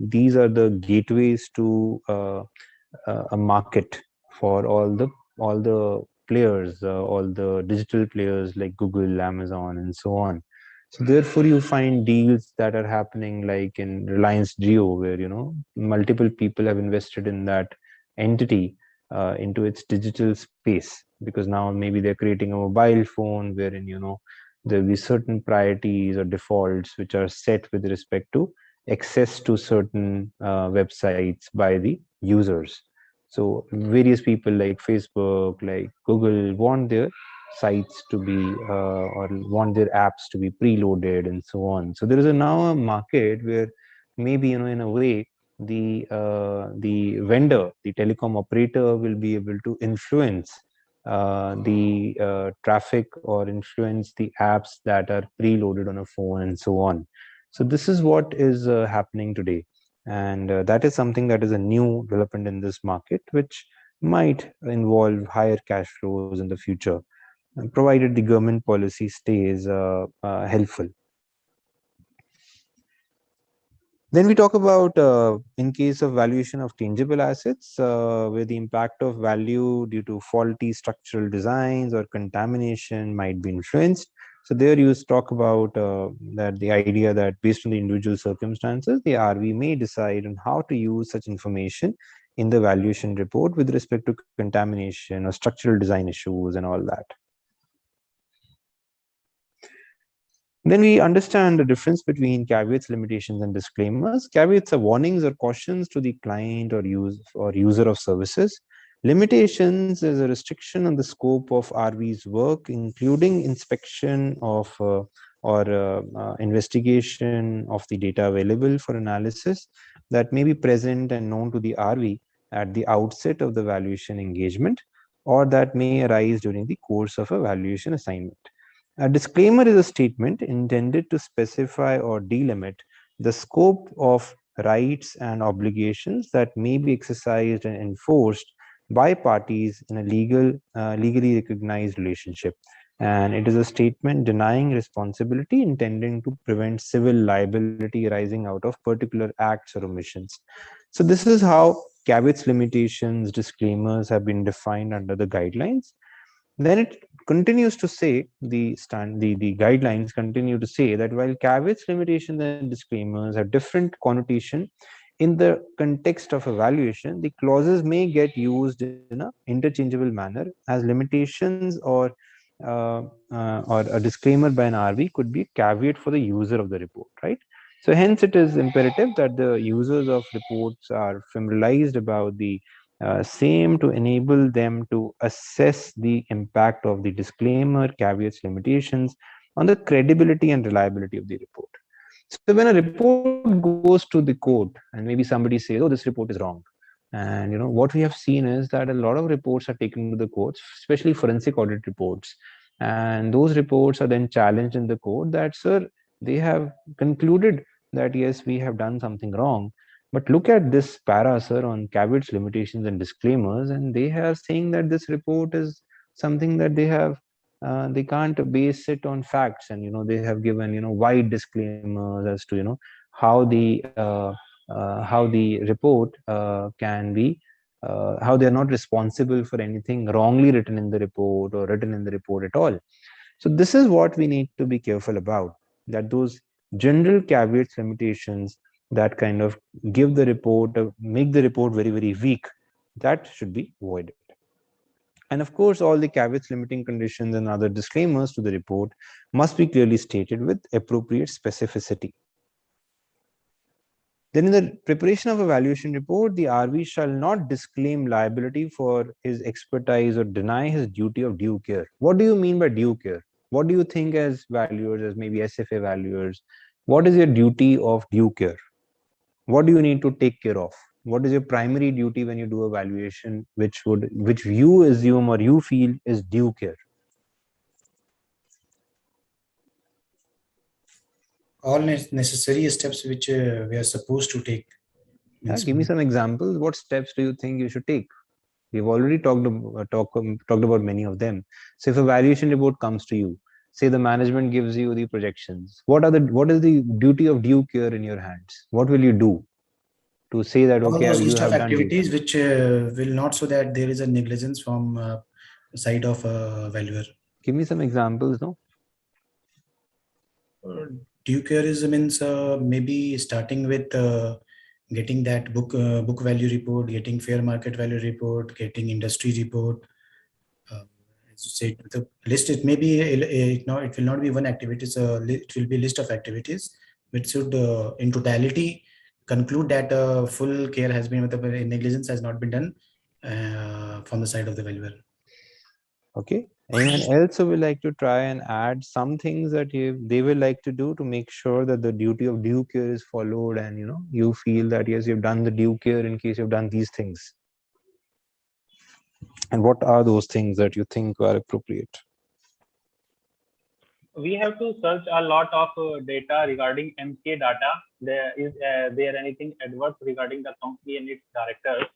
S2: these are the gateways to a market for all the players, all the digital players like Google, Amazon, and so on. So therefore, you find deals that are happening like in Reliance Jio, where multiple people have invested in that entity into its digital space, because now maybe they're creating a mobile phone wherein there'll be certain priorities or defaults which are set with respect to access to certain websites by the users. So various people like Facebook, like Google want their sites to be or want their apps to be preloaded and so on. So there is now a market where maybe in a way the vendor, the telecom operator, will be able to influence the traffic or influence the apps that are preloaded on a phone and so on. So this is what is happening today, and that is something that is a new development in this market, which might involve higher cash flows in the future, provided the government policy stays helpful. Then we talk about in case of valuation of tangible assets, where the impact of value due to faulty structural designs or contamination might be influenced. So there you talk about that the idea that based on the individual circumstances, the RV may decide on how to use such information in the valuation report with respect to contamination or structural design issues and all that. Then we understand the difference between caveats, limitations, and disclaimers. Caveats are warnings or cautions to the client or user of services. Limitations is a restriction on the scope of RV's work, including inspection of or investigation of the data available for analysis that may be present and known to the RV at the outset of the valuation engagement, or that may arise during the course of a valuation assignment. A disclaimer is a statement intended to specify or delimit the scope of rights and obligations that may be exercised and enforced by parties in a legally recognized relationship. And it is a statement denying responsibility, intending to prevent civil liability arising out of particular acts or omissions. So this is how caveats, limitations, disclaimers have been defined under the guidelines. Then it continues to say, the guidelines continue to say that while caveats, limitations, and disclaimers have different connotation in the context of evaluation, the clauses may get used in a interchangeable manner, as limitations or a disclaimer by an RV could be a caveat for the user of the report, right? So hence it is imperative that the users of reports are familiarized about the same to enable them to assess the impact of the disclaimer, caveats, limitations on the credibility and reliability of the report. So when a report goes to the court and maybe somebody says, oh, this report is wrong. And what we have seen is that a lot of reports are taken to the courts, especially forensic audit reports. And those reports are then challenged in the court that, sir, they have concluded that, yes, we have done something wrong. But look at this para, sir, on caveats, limitations, and disclaimers, and they are saying that this report is something that they can't base it on facts, and they have given wide disclaimers as to how the report can be how they are not responsible for anything wrongly written in the report or written in the report at all. So this is what we need to be careful about, that those general caveats, limitations that kind of give the report, make the report very, very weak, that should be avoided. And of course, all the caveats, limiting conditions, and other disclaimers to the report must be clearly stated with appropriate specificity. Then in the preparation of a valuation report, the RV shall not disclaim liability for his expertise or deny his duty of due care. What do you mean by due care? What do you think as valuers, as maybe SFA valuers? What is your duty of due care? What do you need to take care of? What is your primary duty when you do a valuation, which you assume or you feel is due care?
S5: All necessary steps which we are supposed to take
S2: Yeah, give me some examples. What steps do you think you should take? We've already talked about many of them. So if a valuation report comes to you, say the management gives you the projections, what is the duty of due care in your hands? What will you do to say that,
S5: All
S2: okay,
S5: those
S2: you
S5: list of
S2: have done due?
S5: activities which will not show that there is a negligence from side of valuer.
S2: Give me some examples, no?
S5: Due care is means maybe starting with getting that book value report, getting fair market value report, getting industry report. As you said, the list, it may be it will not be one activity. It will be a list of activities which should in totality conclude that full care has been, the negligence has not been done from the side of the valuer.
S2: Okay. Anyone else who will like to try and add some things that they will like to do to make sure that the duty of due care is followed, and you feel that yes, you've done the due care in case you've done these things? And what are those things that you think are appropriate?
S6: We have to search a lot of data regarding MCA data. Is there anything adverse regarding the company and its directors?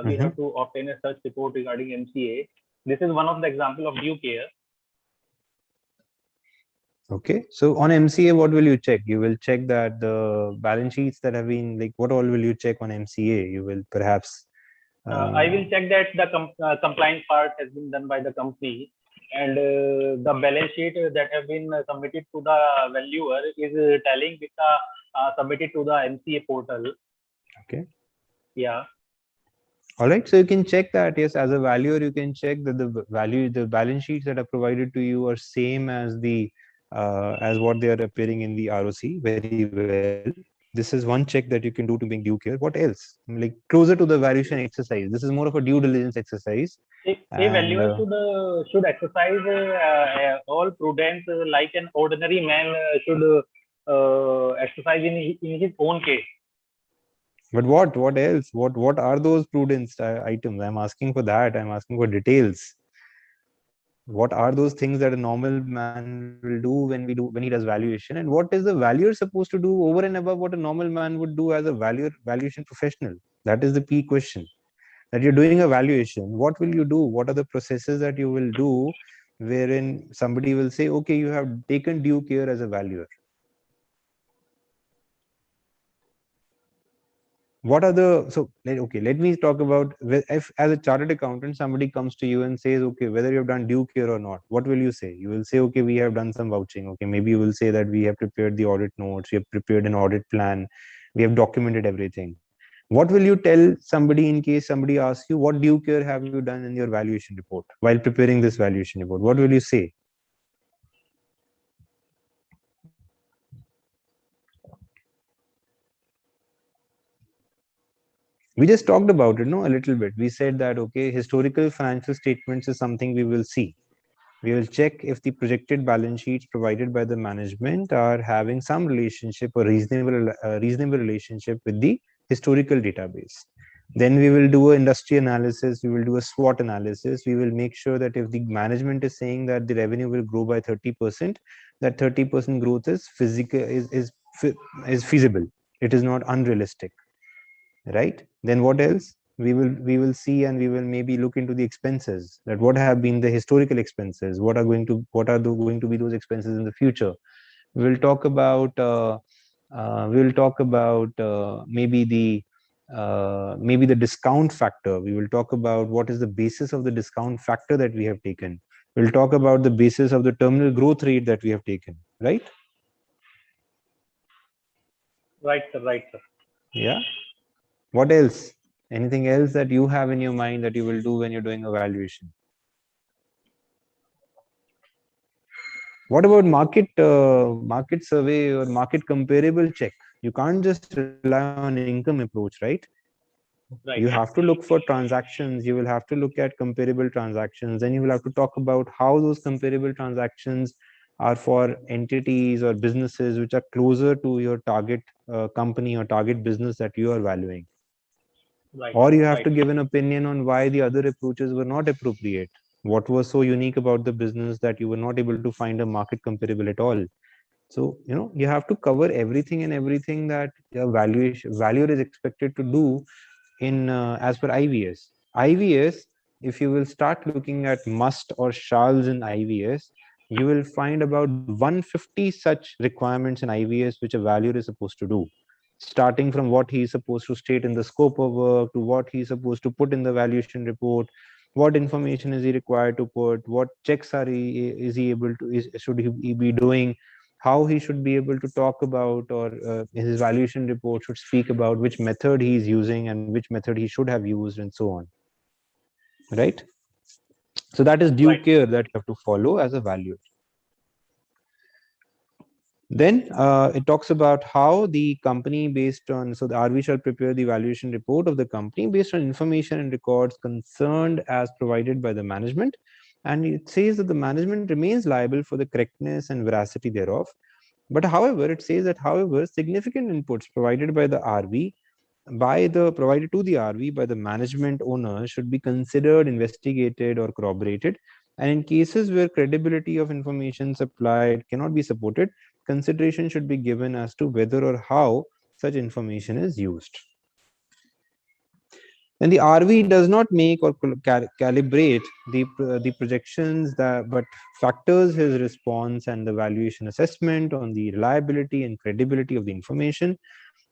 S6: We have to obtain a search report regarding MCA. This is one of the example of due care.
S2: Okay, so on MCA, what will you check? You will check that the balance sheets that have been, like, what all will you check on MCA? You will perhaps
S6: I will check that the compliance part has been done by the company, and the balance sheet that have been submitted to the valuer is tallying with the submitted to the MCA portal.
S2: Okay.
S6: Yeah.
S2: All right, so you can check that, yes, as a valuer, you can check that the balance sheets that are provided to you are same as as what they are appearing in the ROC. Very well. This is one check that you can do to make due care. What else? Like closer to the valuation exercise. This is more of a due diligence exercise.
S6: A valuer should exercise all prudence like an ordinary man should exercise in his own case.
S2: But what else? What are those prudence items? I'm asking for that. I'm asking for details. What are those things that a normal man will do when he does valuation, and what is the valuer supposed to do over and above what a normal man would do as a valuation professional? That is the key question. That you're doing a valuation, what will you do? What are the processes that you will do wherein somebody will say, okay, you have taken due care as a valuer? What are okay, let me talk about, if as a chartered accountant somebody comes to you and says, okay, whether you've done due care or not, what will you say? You will say, okay, we have done some vouching. Okay, maybe you will say that we have prepared the audit notes, we have prepared an audit plan, we have documented everything. What will you tell somebody in case somebody asks you, what due care have you done in your valuation report while preparing this valuation report? What will you say? We just talked about it, no, a little bit. We said that, okay, historical financial statements is something we will see. We will check if the projected balance sheets provided by the management are having some relationship or reasonable relationship with the historical database. Then we will do an industry analysis. We will do a SWOT analysis. We will make sure that if the management is saying that the revenue will grow by 30%, that 30% growth is feasible. It is not unrealistic, right? Then what else? We will see, and we will maybe look into the expenses, that what have been the historical expenses, what are going to be those expenses in the future. We will talk about maybe the discount factor. We will talk about what is the basis of the discount factor that we have taken. We'll talk about the basis of the terminal growth rate that we have taken, right?
S6: Right, sir.
S2: Yeah. What else? Anything else that you have in your mind that you will do when you're doing a valuation? What about market survey or market comparable check? You can't just rely on income approach, right?
S6: Right.
S2: You have to look for transactions. You will have to look at comparable transactions. Then you will have to talk about how those comparable transactions are for entities or businesses which are closer to your target company or target business that you are valuing.
S6: Right.
S2: Or you have to give an opinion on why the other approaches were not appropriate. What was so unique about the business that you were not able to find a market comparable at all? So, you have to cover everything and everything that your valuer is expected to do in as per IVS. IVS, if you will start looking at must or shalls in IVS, you will find about 150 such requirements in IVS which a valuer is supposed to do, starting from what he is supposed to state in the scope of work to what he is supposed to put in the valuation report, what information is he required to put, what checks is he able to, should he be doing, how he should be able to talk about, or his valuation report should speak about which method he is using and which method he should have used, and so on, right? So that is due
S6: Right.
S2: care that you have to follow as a valuer. Then it talks about how the company based on, so the RV shall prepare the valuation report of the company based on information and records concerned as provided by the management. And it says that the management remains liable for the correctness and veracity thereof. But however, it says that however, significant inputs provided by the RV provided to the RV by the management owner should be considered, investigated, or corroborated. And in cases where credibility of information supplied cannot be supported, consideration should be given as to whether or how such information is used. And the RV does not make or calibrate the projections but factors his response and the valuation assessment on the reliability and credibility of the information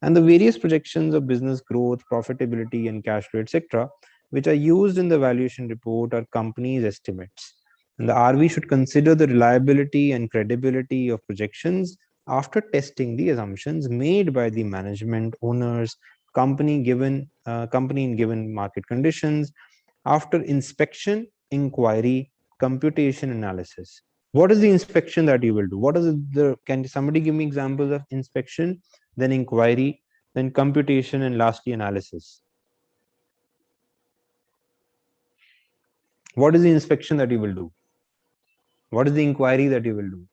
S2: and the various projections of business growth, profitability, and cash flow, etc., which are used in the valuation report are companies' estimates. And the RV should consider the reliability and credibility of projections after testing the assumptions made by the management owners, company in given market conditions, after inspection, inquiry, computation, analysis. What is the inspection that you will do? What is can somebody give me examples of inspection, then inquiry, then computation, and lastly analysis? What is the inspection that you will do? What is the inquiry that you will do?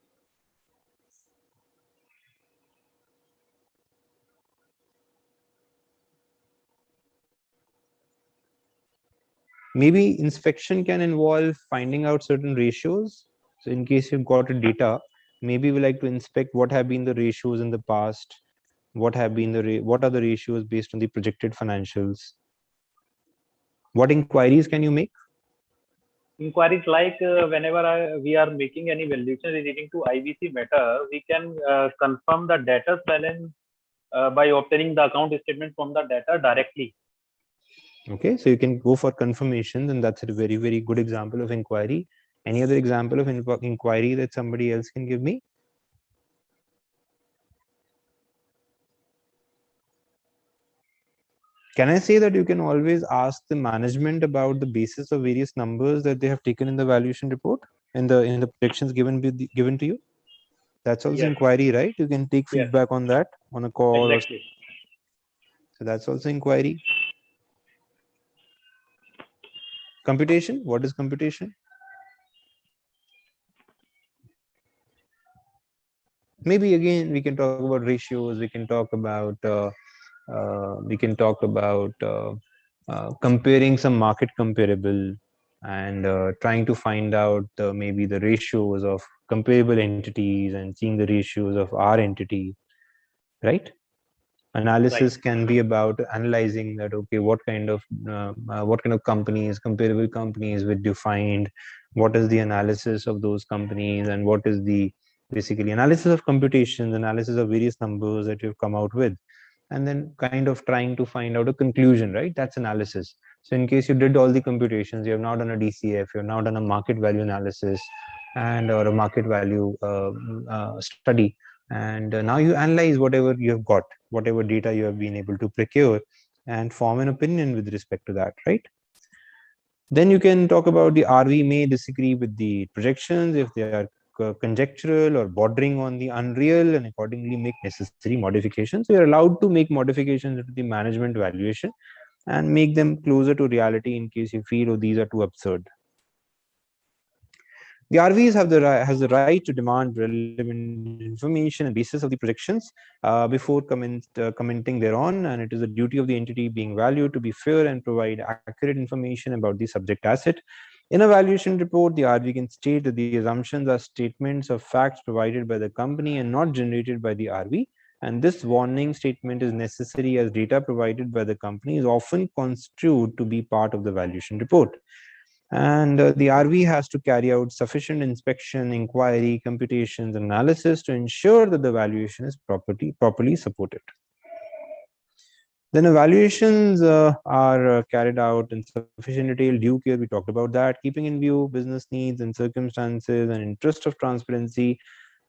S2: Maybe inspection can involve finding out certain ratios. So in case you've got a data, maybe we like to inspect what have been the ratios in the past, what are the ratios based on the projected financials. What inquiries can you make?
S6: Inquiries like whenever we are making any valuation relating to IVC matter, we can confirm the debtors balance by obtaining the account statement from the debtor directly.
S2: Okay, so you can go for confirmation, and that's a very, very good example of inquiry. Any other example of inquiry that somebody else can give me? Can I say that you can always ask the management about the basis of various numbers that they have taken in the valuation report, in the projections given to you? That's also inquiry, right? You can take feedback on that on a call.
S6: Exactly.
S2: So that's also inquiry. Computation. What is computation? Maybe again we can talk about ratios. We can talk about comparing some market comparable and trying to find out maybe the ratios of comparable entities and seeing the ratios of our entity, right? Analysis can be about analyzing that, okay, what kind of companies, comparable companies with defined, what is the analysis of those companies, and what is the basically analysis of computations, analysis of various numbers that you've come out with, and then kind of trying to find out a conclusion, right? That's analysis. So in case you did all the computations, you have now done a DCF, you have now done a market value analysis and or a market value study, and now you analyze whatever you have got, whatever data you have been able to procure, and form an opinion with respect to that, right? Then you can talk about the RV may disagree with the projections if they are conjectural or bordering on the unreal, and accordingly make necessary modifications. So you're allowed to make modifications to the management valuation and make them closer to reality in case you feel, oh, these are too absurd. The RVs has the right to demand relevant information and basis of the projections before commenting thereon, and it is the duty of the entity being valued to be fair and provide accurate information about the subject asset. In a valuation report, the RV can state that the assumptions are statements of facts provided by the company and not generated by the RV. And this warning statement is necessary as data provided by the company is often construed to be part of the valuation report. And the RV has to carry out sufficient inspection, inquiry, computations, analysis to ensure that the valuation is properly supported. Then evaluations are carried out in sufficient detail, due care, we talked about that, keeping in view business needs and circumstances and interest of transparency.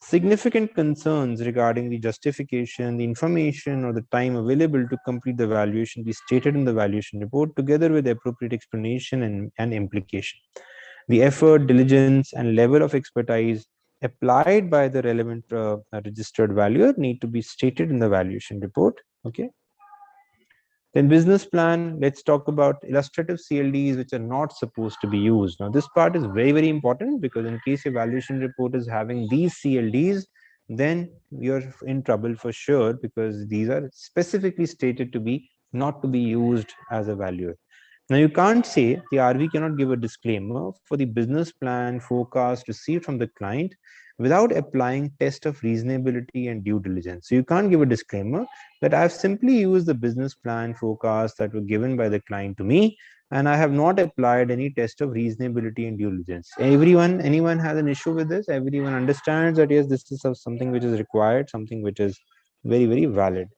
S2: Significant concerns regarding the justification, the information, or the time available to complete the valuation be stated in the valuation report together with the appropriate explanation and implication. The effort, diligence, and level of expertise applied by the relevant registered valuer need to be stated in the valuation report. Okay. Then business plan, let's talk about illustrative CLDs which are not supposed to be used. Now this part is very, very important because in case your valuation report is having these CLDs, then you're in trouble for sure because these are specifically stated to be not to be used as a valuer. Now you can't say the RV cannot give a disclaimer for the business plan forecast received from the client without applying test of reasonability and due diligence. So you can't give a disclaimer that I've simply used the business plan forecast that were given by the client to me, and I have not applied any test of reasonability and due diligence. Anyone has an issue with this? Everyone understands that yes, this is something which is required, something which is very, very valid.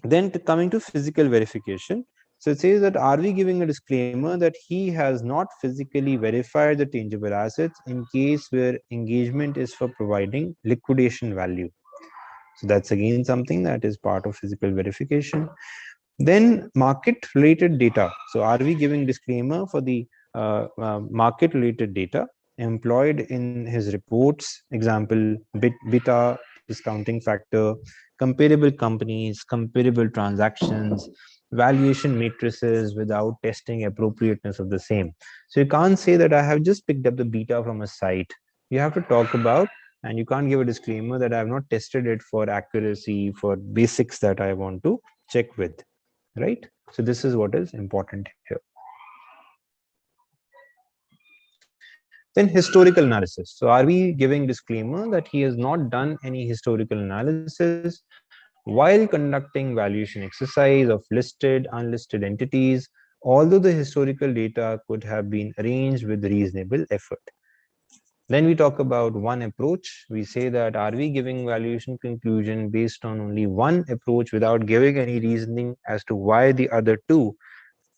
S2: Then coming to physical verification. So it says that RV giving a disclaimer that he has not physically verified the tangible assets in case where engagement is for providing liquidation value. So that's again something that is part of physical verification. Then market related data. So RV giving disclaimer for the market related data employed in his reports, example, beta, discounting factor, comparable companies, comparable transactions, valuation matrices without testing appropriateness of the same. So you can't say that I have just picked up the beta from a site. You have to talk about, and you can't give a disclaimer that I have not tested it for accuracy, for basics that I want to check with, right? So this is what is important here. Then historical analysis. So are we giving disclaimer that he has not done any historical analysis while conducting valuation exercise of listed, unlisted entities, although the historical data could have been arranged with reasonable effort. Then we talk about one approach. We say that are we giving valuation conclusion based on only one approach without giving any reasoning as to why the other two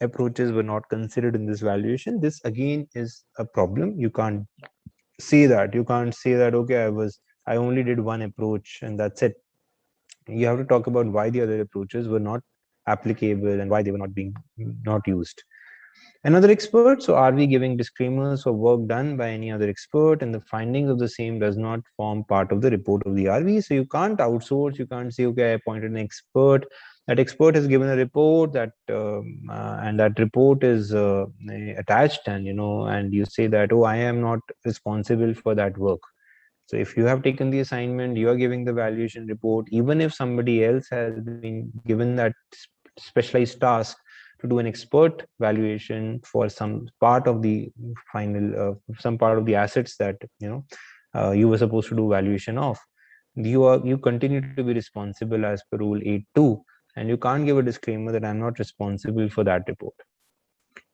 S2: approaches were not considered in this valuation? This again is a problem. You can't say that. You can't say that, okay, I only did one approach and that's it. You have to talk about why the other approaches were not applicable and why they were not used. Another expert, so are we giving disclaimers for work done by any other expert and the findings of the same does not form part of the report of the RV? So you can't outsource, you can't say, okay, I appointed an expert, that expert has given a report that and that report is attached, and and you say that, oh, I am not responsible for that work. So if you have taken the assignment, you are giving the valuation report, even if somebody else has been given that specialized task to do an expert valuation for some part of the some part of the assets that you were supposed to do valuation of, you continue to be responsible as per rule 8.2, and you can't give a disclaimer that I'm not responsible for that report.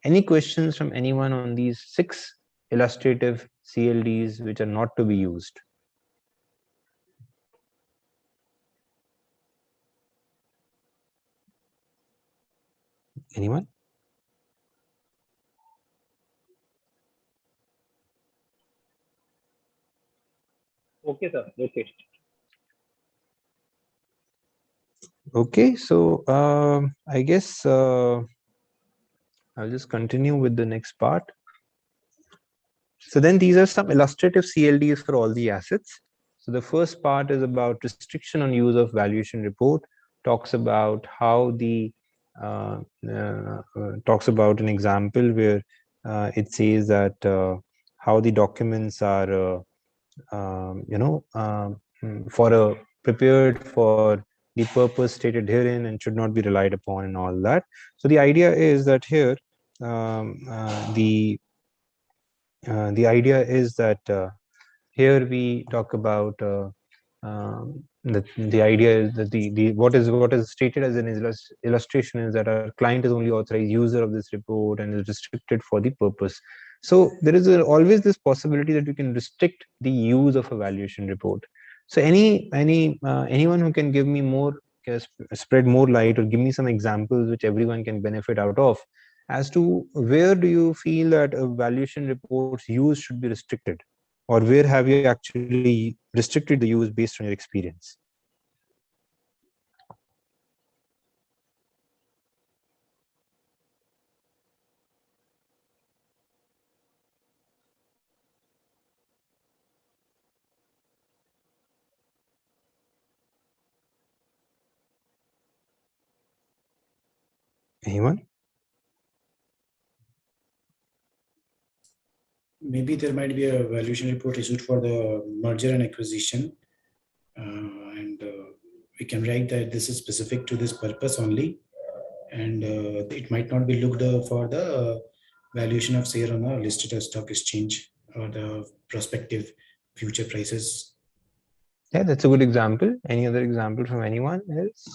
S2: Any questions from anyone on these 6 illustrative CLDs which are not to be used? Anyone?
S6: Okay, sir. Okay.
S2: Okay, so I guess I'll just continue with the next part. So then these are some illustrative CLDs for all the assets. So the first part is about restriction on use of valuation report, talks about how the talks about an example where it says that how the documents are prepared for the purpose stated herein and should not be relied upon and all that. So the idea is that here the idea is that here we talk about the idea is that the what is stated as an illustration is that our client is only authorized user of this report and is restricted for the purpose. So there is always this possibility that you can restrict the use of a valuation report. So anyone who can give me more spread more light or give me some examples which everyone can benefit out of as to where do you feel that a valuation report's use should be restricted, or where have you actually restricted the use based on your experience? Anyone?
S5: Maybe there might be a valuation report issued for the merger and acquisition, and we can write that this is specific to this purpose only, and it might not be looked for the valuation of share on a listed stock exchange or the prospective future prices.
S2: Yeah, that's a good example. Any other example from anyone else?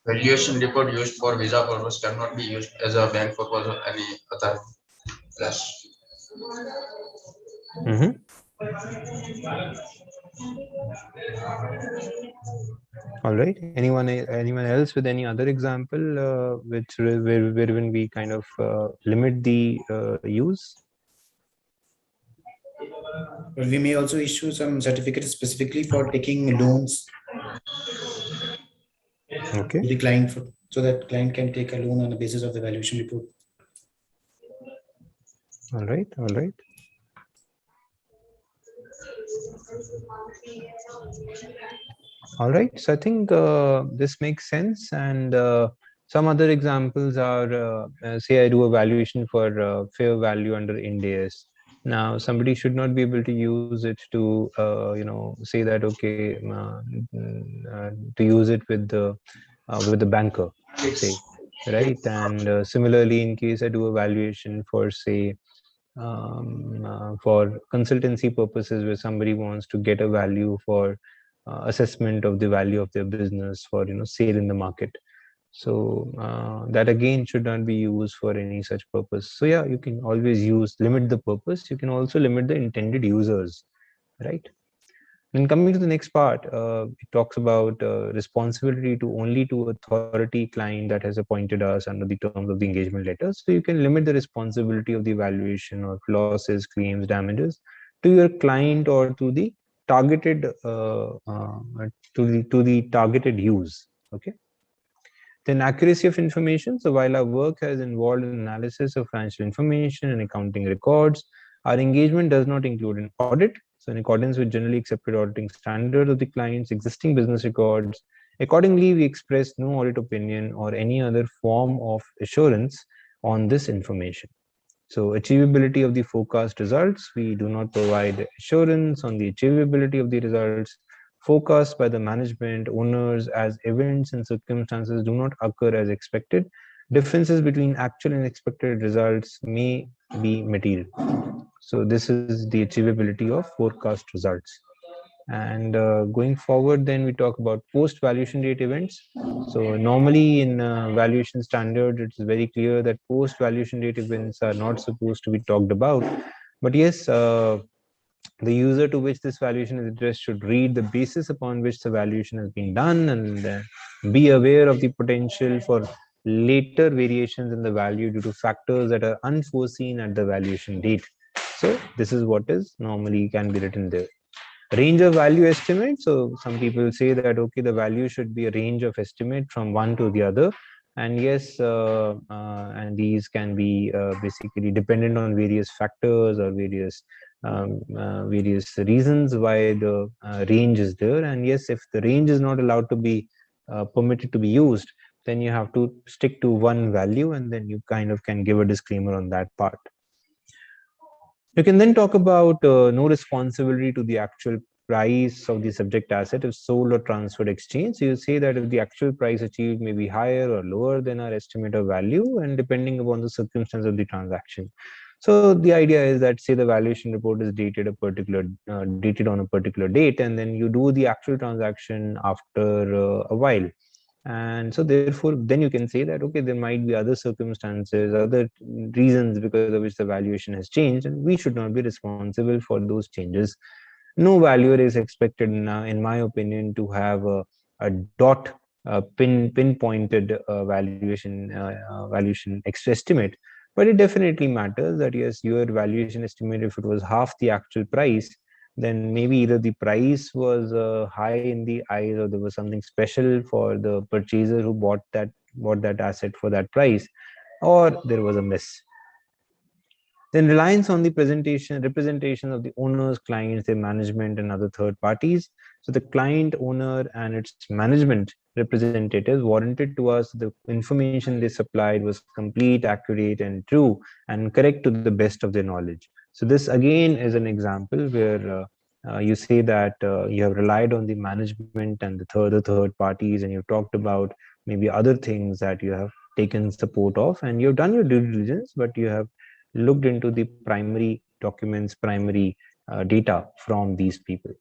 S7: Valuation report used for visa purpose cannot be used as a bank purpose or any other class.
S2: All right. Anyone else with any other example which wherein we kind of limit the use?
S5: Well, we may also issue some certificates specifically for taking loans.
S2: Okay.
S5: To the client so that client can take a loan on the basis of the valuation report.
S2: All right. All right. All right. So I think this makes sense. And some other examples are, say I do a valuation for fair value under Ind AS. Now, somebody should not be able to use it to, say that, okay, to use it with the banker, say, right? And similarly, in case I do a valuation for, say, for consultancy purposes, where somebody wants to get a value for assessment of the value of their business for sale in the market. So that again should not be used for any such purpose. So yeah, you can always limit the purpose. You can also limit the intended users, right? And coming to the next part, it talks about responsibility to authority client that has appointed us under the terms of the engagement letter. So you can limit the responsibility of the evaluation of losses, claims, damages to your client or to the targeted to the targeted use. Okay. Then accuracy of information. So while our work has involved an analysis of financial information and accounting records, our engagement does not include an audit. So in accordance with generally accepted auditing standards of the client's existing business records, accordingly, we express no audit opinion or any other form of assurance on this information. So achievability of the forecast results, we do not provide assurance on the achievability of the results forecast by the management owners as events and circumstances do not occur as expected. Differences between actual and expected results may be material. So this is the achievability of forecast results. And going forward, then we talk about post valuation date events. So normally in valuation standard, it's very clear that post valuation date events are not supposed to be talked about. But yes, the user to which this valuation is addressed should read the basis upon which the valuation has been done and be aware of the potential for later variations in the value due to factors that are unforeseen at the valuation date. So this is what is normally can be written there. Range of value estimate. So some people say that, okay, the value should be a range of estimate from one to the other. And yes, and these can be basically dependent on various factors or various reasons why the range is there. And yes, if the range is not allowed to be permitted to be used, then you have to stick to one value, and then you kind of can give a disclaimer on that part. You can then talk about no responsibility to the actual price of the subject asset if sold or transferred exchange. So you say that if the actual price achieved may be higher or lower than our estimate of value, and depending upon the circumstance of the transaction. So the idea is that, say, the valuation report is dated dated on a particular date, and then you do the actual transaction after a while. And so therefore then you can say that, okay, there might be other circumstances, other reasons because of which the valuation has changed, and we should not be responsible for those changes. No valuer is expected, in my opinion, to have a dot pinpointed valuation estimate. But it definitely matters that, yes, your valuation estimate, if it was half the actual price, then maybe either the price was high in the eyes, or there was something special for the purchaser who bought that asset for that price, or there was a miss. Then reliance on the representation of the owners, clients, their management, and other third parties. So the client, owner, and its management representatives warranted to us the information they supplied was complete, accurate, and true, and correct to the best of their knowledge. So this again is an example where you say that you have relied on the management and the third parties, and you talked about maybe other things that you have taken support of, and you've done your due diligence, but you have looked into the primary documents, primary data from these people.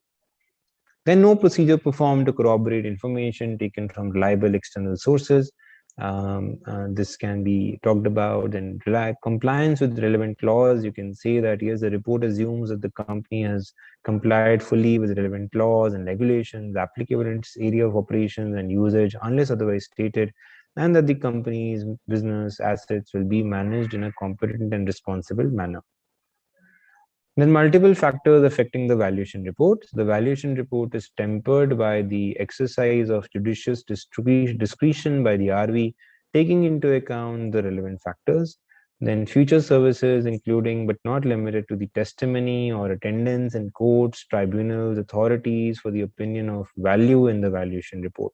S2: Then no procedure performed to corroborate information taken from reliable external sources. This can be talked about. And compliance with relevant laws. You can say that, yes, the report assumes that the company has complied fully with relevant laws and regulations applicable in its area of operations and usage, unless otherwise stated, and that the company's business assets will be managed in a competent and responsible manner. Then multiple factors affecting the valuation report. The valuation report is tempered by the exercise of judicious discretion by the RV, taking into account the relevant factors. Then future services, including but not limited to the testimony or attendance in courts, tribunals, authorities for the opinion of value in the valuation report.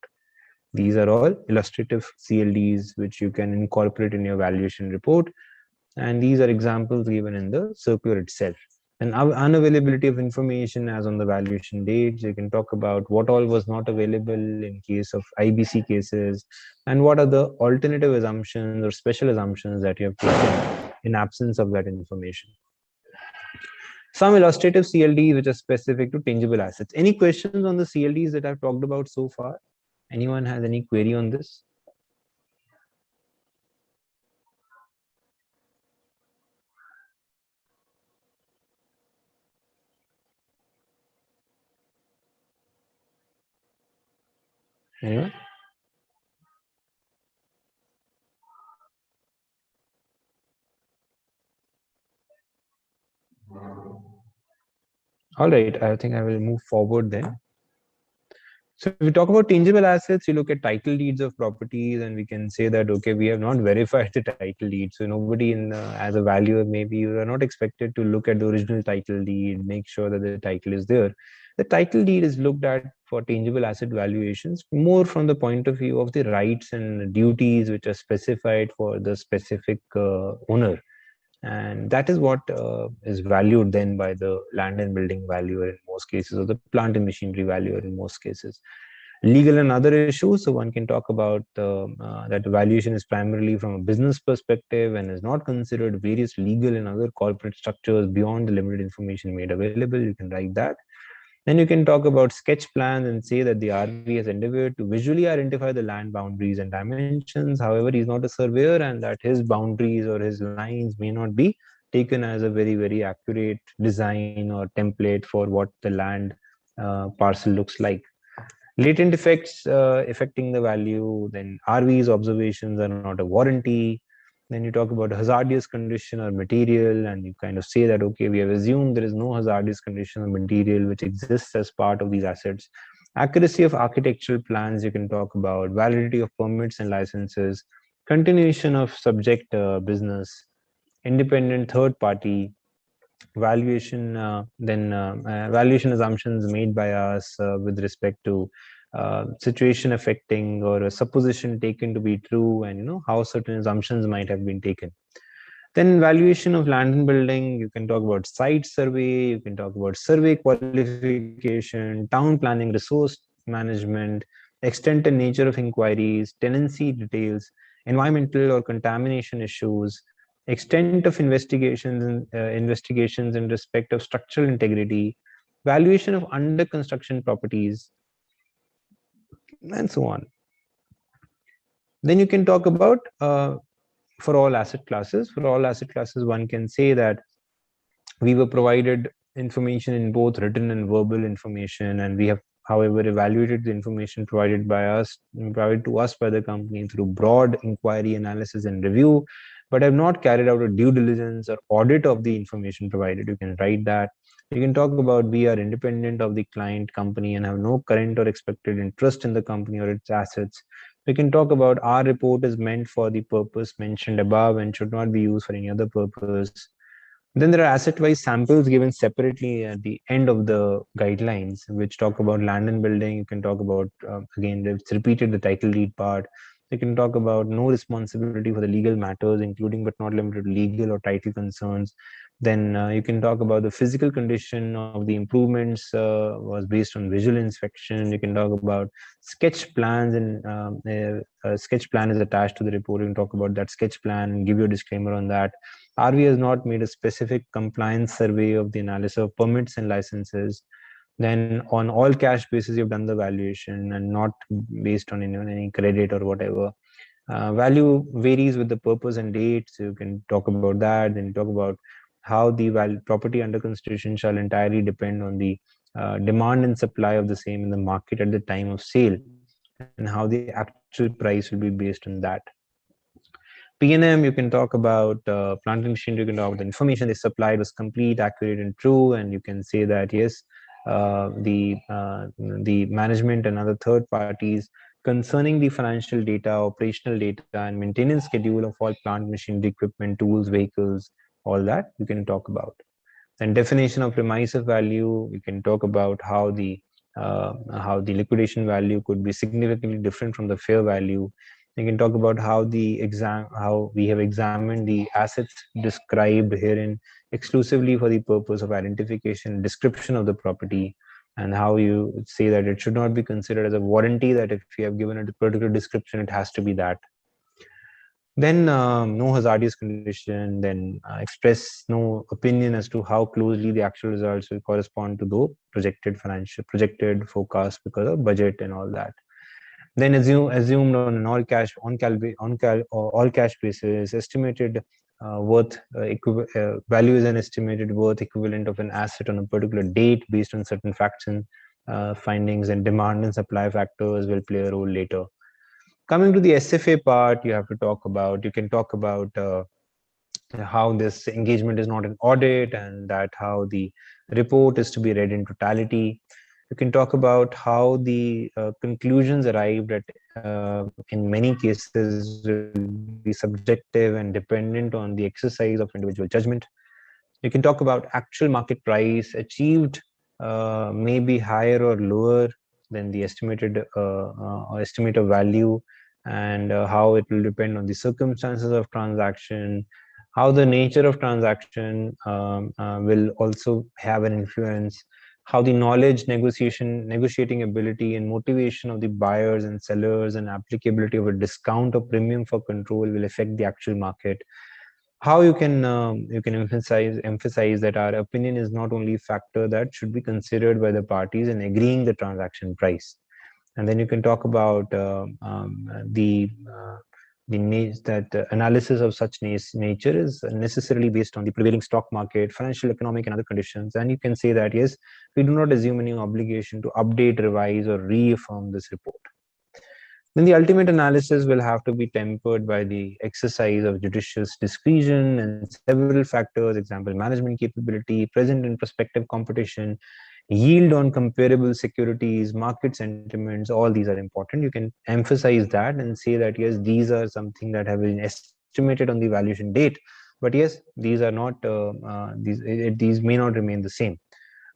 S2: These are all illustrative CLDs which you can incorporate in your valuation report. And these are examples given in the circular itself. And unavailability of information as on the valuation dates. You can talk about what all was not available in case of IBC cases, and what are the alternative assumptions or special assumptions that you have taken in absence of that information. Some illustrative CLDs which are specific to tangible assets. Any questions on the CLDs that I've talked about so far? Anyone has any query on this? Anyone? All right, I think I will move forward then. So if we talk about tangible assets, you look at title deeds of properties, and we can say that, okay, we have not verified the title deed. So nobody as a valuer, maybe you are not expected to look at the original title deed, make sure that the title is there. The title deed is looked at for tangible asset valuations more from the point of view of the rights and duties which are specified for the specific owner. And that is what is valued then by the land and building valuer in most cases, or the plant and machinery valuer in most cases. Legal and other issues, so one can talk about that valuation is primarily from a business perspective and is not considered various legal and other corporate structures beyond the limited information made available. You can write that. Then you can talk about sketch plans and say that the RV has endeavored to visually identify the land boundaries and dimensions. However, he's not a surveyor, and that his boundaries or his lines may not be taken as a very, very accurate design or template for what the land parcel looks like. Latent effects affecting the value, then RV's observations are not a warranty. Then you talk about hazardous condition or material, and you kind of say that, okay, we have assumed there is no hazardous condition or material which exists as part of these assets. Accuracy of architectural plans, you can talk about validity of permits and licenses, continuation of subject business, independent third party, valuation, valuation assumptions made by us with respect to situation affecting or a supposition taken to be true, and how certain assumptions might have been taken. Then valuation of land and building, you can talk about site survey, you can talk about survey qualification, town planning, resource management, extent and nature of inquiries, tenancy details, environmental or contamination issues, extent of investigations in respect of structural integrity, valuation of under construction properties, and so on. Then you can talk about for all asset classes. For all asset classes, one can say that we were provided information in both written and verbal information, and we have, however, evaluated the information provided to us by the company through broad inquiry, analysis, and review, but have not carried out a due diligence or audit of the information provided. You can write that. You can talk about we are independent of the client company and have no current or expected interest in the company or its assets. We can talk about our report is meant for the purpose mentioned above and should not be used for any other purpose. Then there are asset-wise samples given separately at the end of the guidelines, which talk about land and building. You can talk about, again, it's repeated the title deed part. You can talk about no responsibility for the legal matters, including but not limited to legal or title concerns. Then you can talk about the physical condition of the improvements was based on visual inspection. You can talk about sketch plans, and a sketch plan is attached to the report. You can talk about that sketch plan and give you a disclaimer on that. RV has not made a specific compliance survey of the analysis of permits and licenses. Then on all cash basis, you've done the valuation and not based on any credit or whatever. Value varies with the purpose and date. So you can talk about that. Then talk about how the property under consideration shall entirely depend on the demand and supply of the same in the market at the time of sale, and how the actual price will be based on that. P&M, you can talk about plant and machinery, you can talk about the information they supplied was complete, accurate, and true, and you can say that yes, the management and other third parties concerning the financial data, operational data, and maintenance schedule of all plant, machinery, equipment, tools, vehicles, all that you can talk about. Then definition of premises value, we can talk about how the liquidation value could be significantly different from the fair value. You can talk about how we have examined the assets described herein exclusively for the purpose of identification, description of the property, and how you say that it should not be considered as a warranty that if you have given a particular description, it has to be that. Then no hazardous condition, then express no opinion as to how closely the actual results will correspond to the projected forecast because of budget and all that. Then assumed on an all cash basis, estimated value is an estimated worth equivalent of an asset on a particular date based on certain facts and findings, and demand and supply factors will play a role later. Coming to the SFA part, you can talk about how this engagement is not an audit, and that how the report is to be read in totality. You can talk about how the conclusions arrived at in many cases will be subjective and dependent on the exercise of individual judgment. You can talk about actual market price achieved may be higher or lower than the estimated estimate of value, and how it will depend on the circumstances of transaction, how the nature of transaction will also have an influence, how the knowledge, negotiating ability, and motivation of the buyers and sellers and applicability of a discount or premium for control will affect the actual market. How you can emphasize that our opinion is not only a factor that should be considered by the parties in agreeing the transaction price. And then you can talk about analysis of such nature is necessarily based on the prevailing stock market, financial, economic, and other conditions. And you can say that, yes, we do not assume any obligation to update, revise, or reaffirm this report. Then the ultimate analysis will have to be tempered by the exercise of judicious discretion and several factors, example, management capability, present and prospective competition, yield on comparable securities, market sentiments, all these are important. You can emphasize that and say that, yes, these are something that have been estimated on the valuation date, but yes, these are not, these may not remain the same.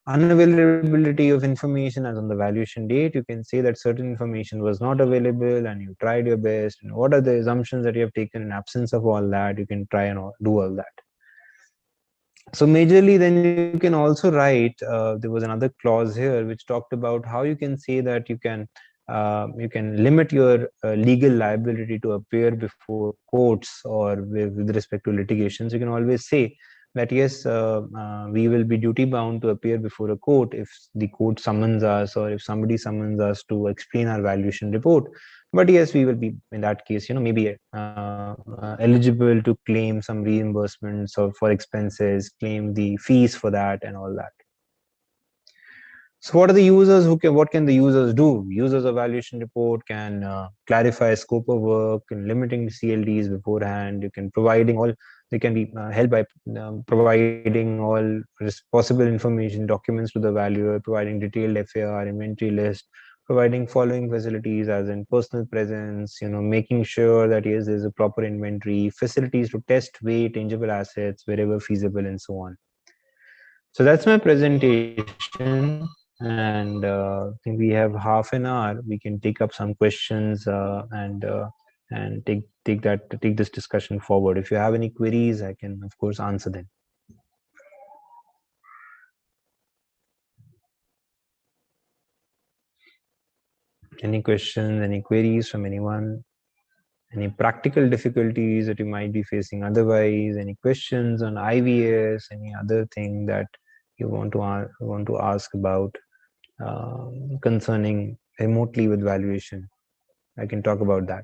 S2: unavailability of information as on the valuation date, you can say that certain information was not available and you tried your best. And what are the assumptions that you have taken in absence of all that? You can try and do all that. So majorly, then you can also write, there was another clause here which talked about how you can say that you can limit your legal liability to appear before courts or with respect to litigations. You can always say that yes, we will be duty bound to appear before a court if the court summons us or if somebody summons us to explain our valuation report. But yes, we will be in that case, maybe eligible to claim some reimbursements or for expenses, claim the fees for that and all that. So what are the users what can the users do? Users evaluation report can clarify scope of work and limiting CLDs beforehand. You can they can be helped by providing all possible information, documents to the valuer, providing detailed FAR, inventory list, providing following facilities as in personal presence, making sure that yes, there's a proper inventory, facilities to test, weigh tangible assets wherever feasible, and so on. So that's my presentation, and I think we have half an hour. We can take up some questions and take this discussion forward. If you have any queries, I can of course answer them. Any questions, any queries from anyone? Any practical difficulties that you might be facing otherwise? Any questions on IVS? Any other thing that you want to ask about concerning remotely with valuation? I can talk about that.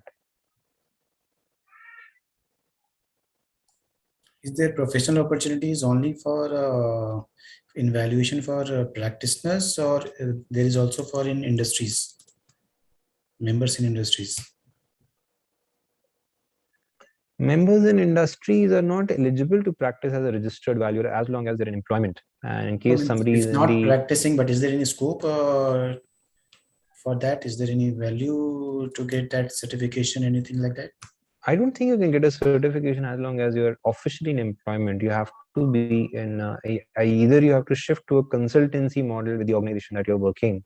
S5: Is there professional opportunities only for in valuation for practitioners, or there is also for in industries, members in industries?
S2: Members in industries are not eligible to practice as a registered valuer as long as they're in employment. And in case somebody is
S5: not practicing, but is there any scope for that? Is there any value to get that certification, anything like that?
S2: I don't think you can get a certification as long as you're officially in employment. You have to be in either you have to shift to a consultancy model with the organization that you're working,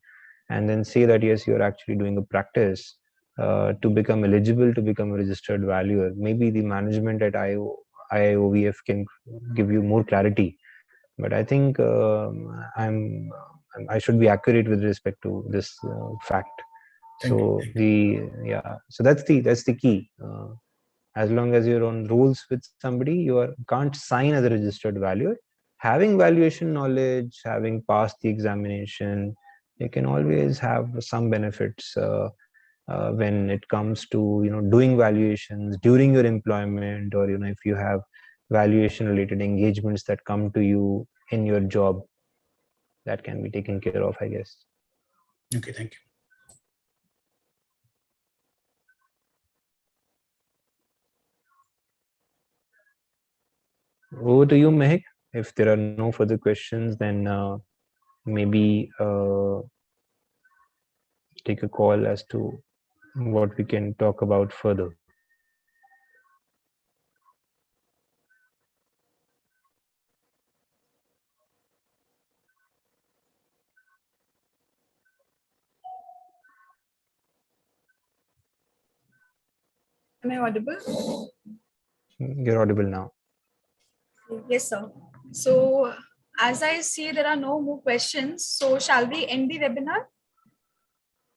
S2: and then say that yes, you're actually doing a practice to become eligible to become a registered valuer. Maybe the management at IIOVF can give you more clarity, but I think I should be accurate with respect to this fact. So so that's the key. As long as you're on rules with somebody, you can't sign as a registered valuer. Having valuation knowledge, having passed the examination, you can always have some benefits when it comes to doing valuations during your employment, or if you have valuation related engagements that come to you in your job, that can be taken care of, I guess.
S5: Okay, thank you.
S2: Over to you, Mehak. If there are no further questions, then maybe take a call as to what we can talk about further.
S1: Am I audible?
S2: You're audible now.
S1: Yes, sir. So as I see there are no more questions, so shall we end the webinar?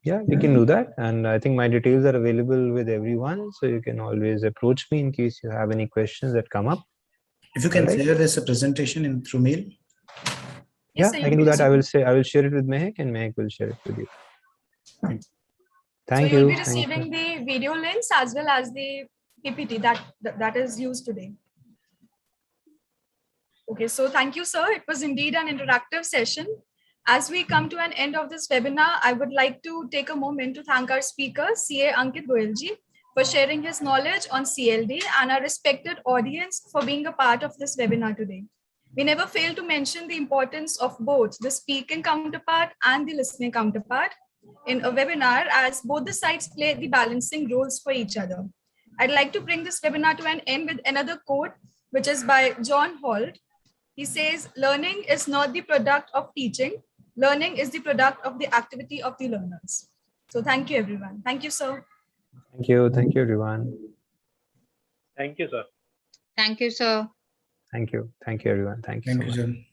S2: Yeah, we can do that. And I think my details are available with everyone. So you can always approach me in case you have any questions that come up.
S5: If you can share this presentation through mail.
S1: Yes,
S2: yeah, I can do that. I will share it with Mehak, and Mehak will share it with you. Thank you.
S1: So you'll be receiving the video links as well as the PPT that is used today. Okay, so thank you, sir. It was indeed an interactive session. As we come to an end of this webinar, I would like to take a moment to thank our speaker, CA Ankit Goyalji, for sharing his knowledge on CLD, and our respected audience for being a part of this webinar today. We never fail to mention the importance of both the speaking counterpart and the listening counterpart in a webinar, as both the sides play the balancing roles for each other. I'd like to bring this webinar to an end with another quote, which is by John Holt. He says, learning is not the product of teaching. Learning is the product of the activity of the learners. So thank you, everyone. Thank you, sir.
S2: Thank you. Thank you, everyone.
S6: Thank you, sir.
S3: Thank you, sir.
S2: Thank you. Thank you, everyone. Thank you
S5: Thank
S2: so
S5: you,
S2: much.
S5: sir.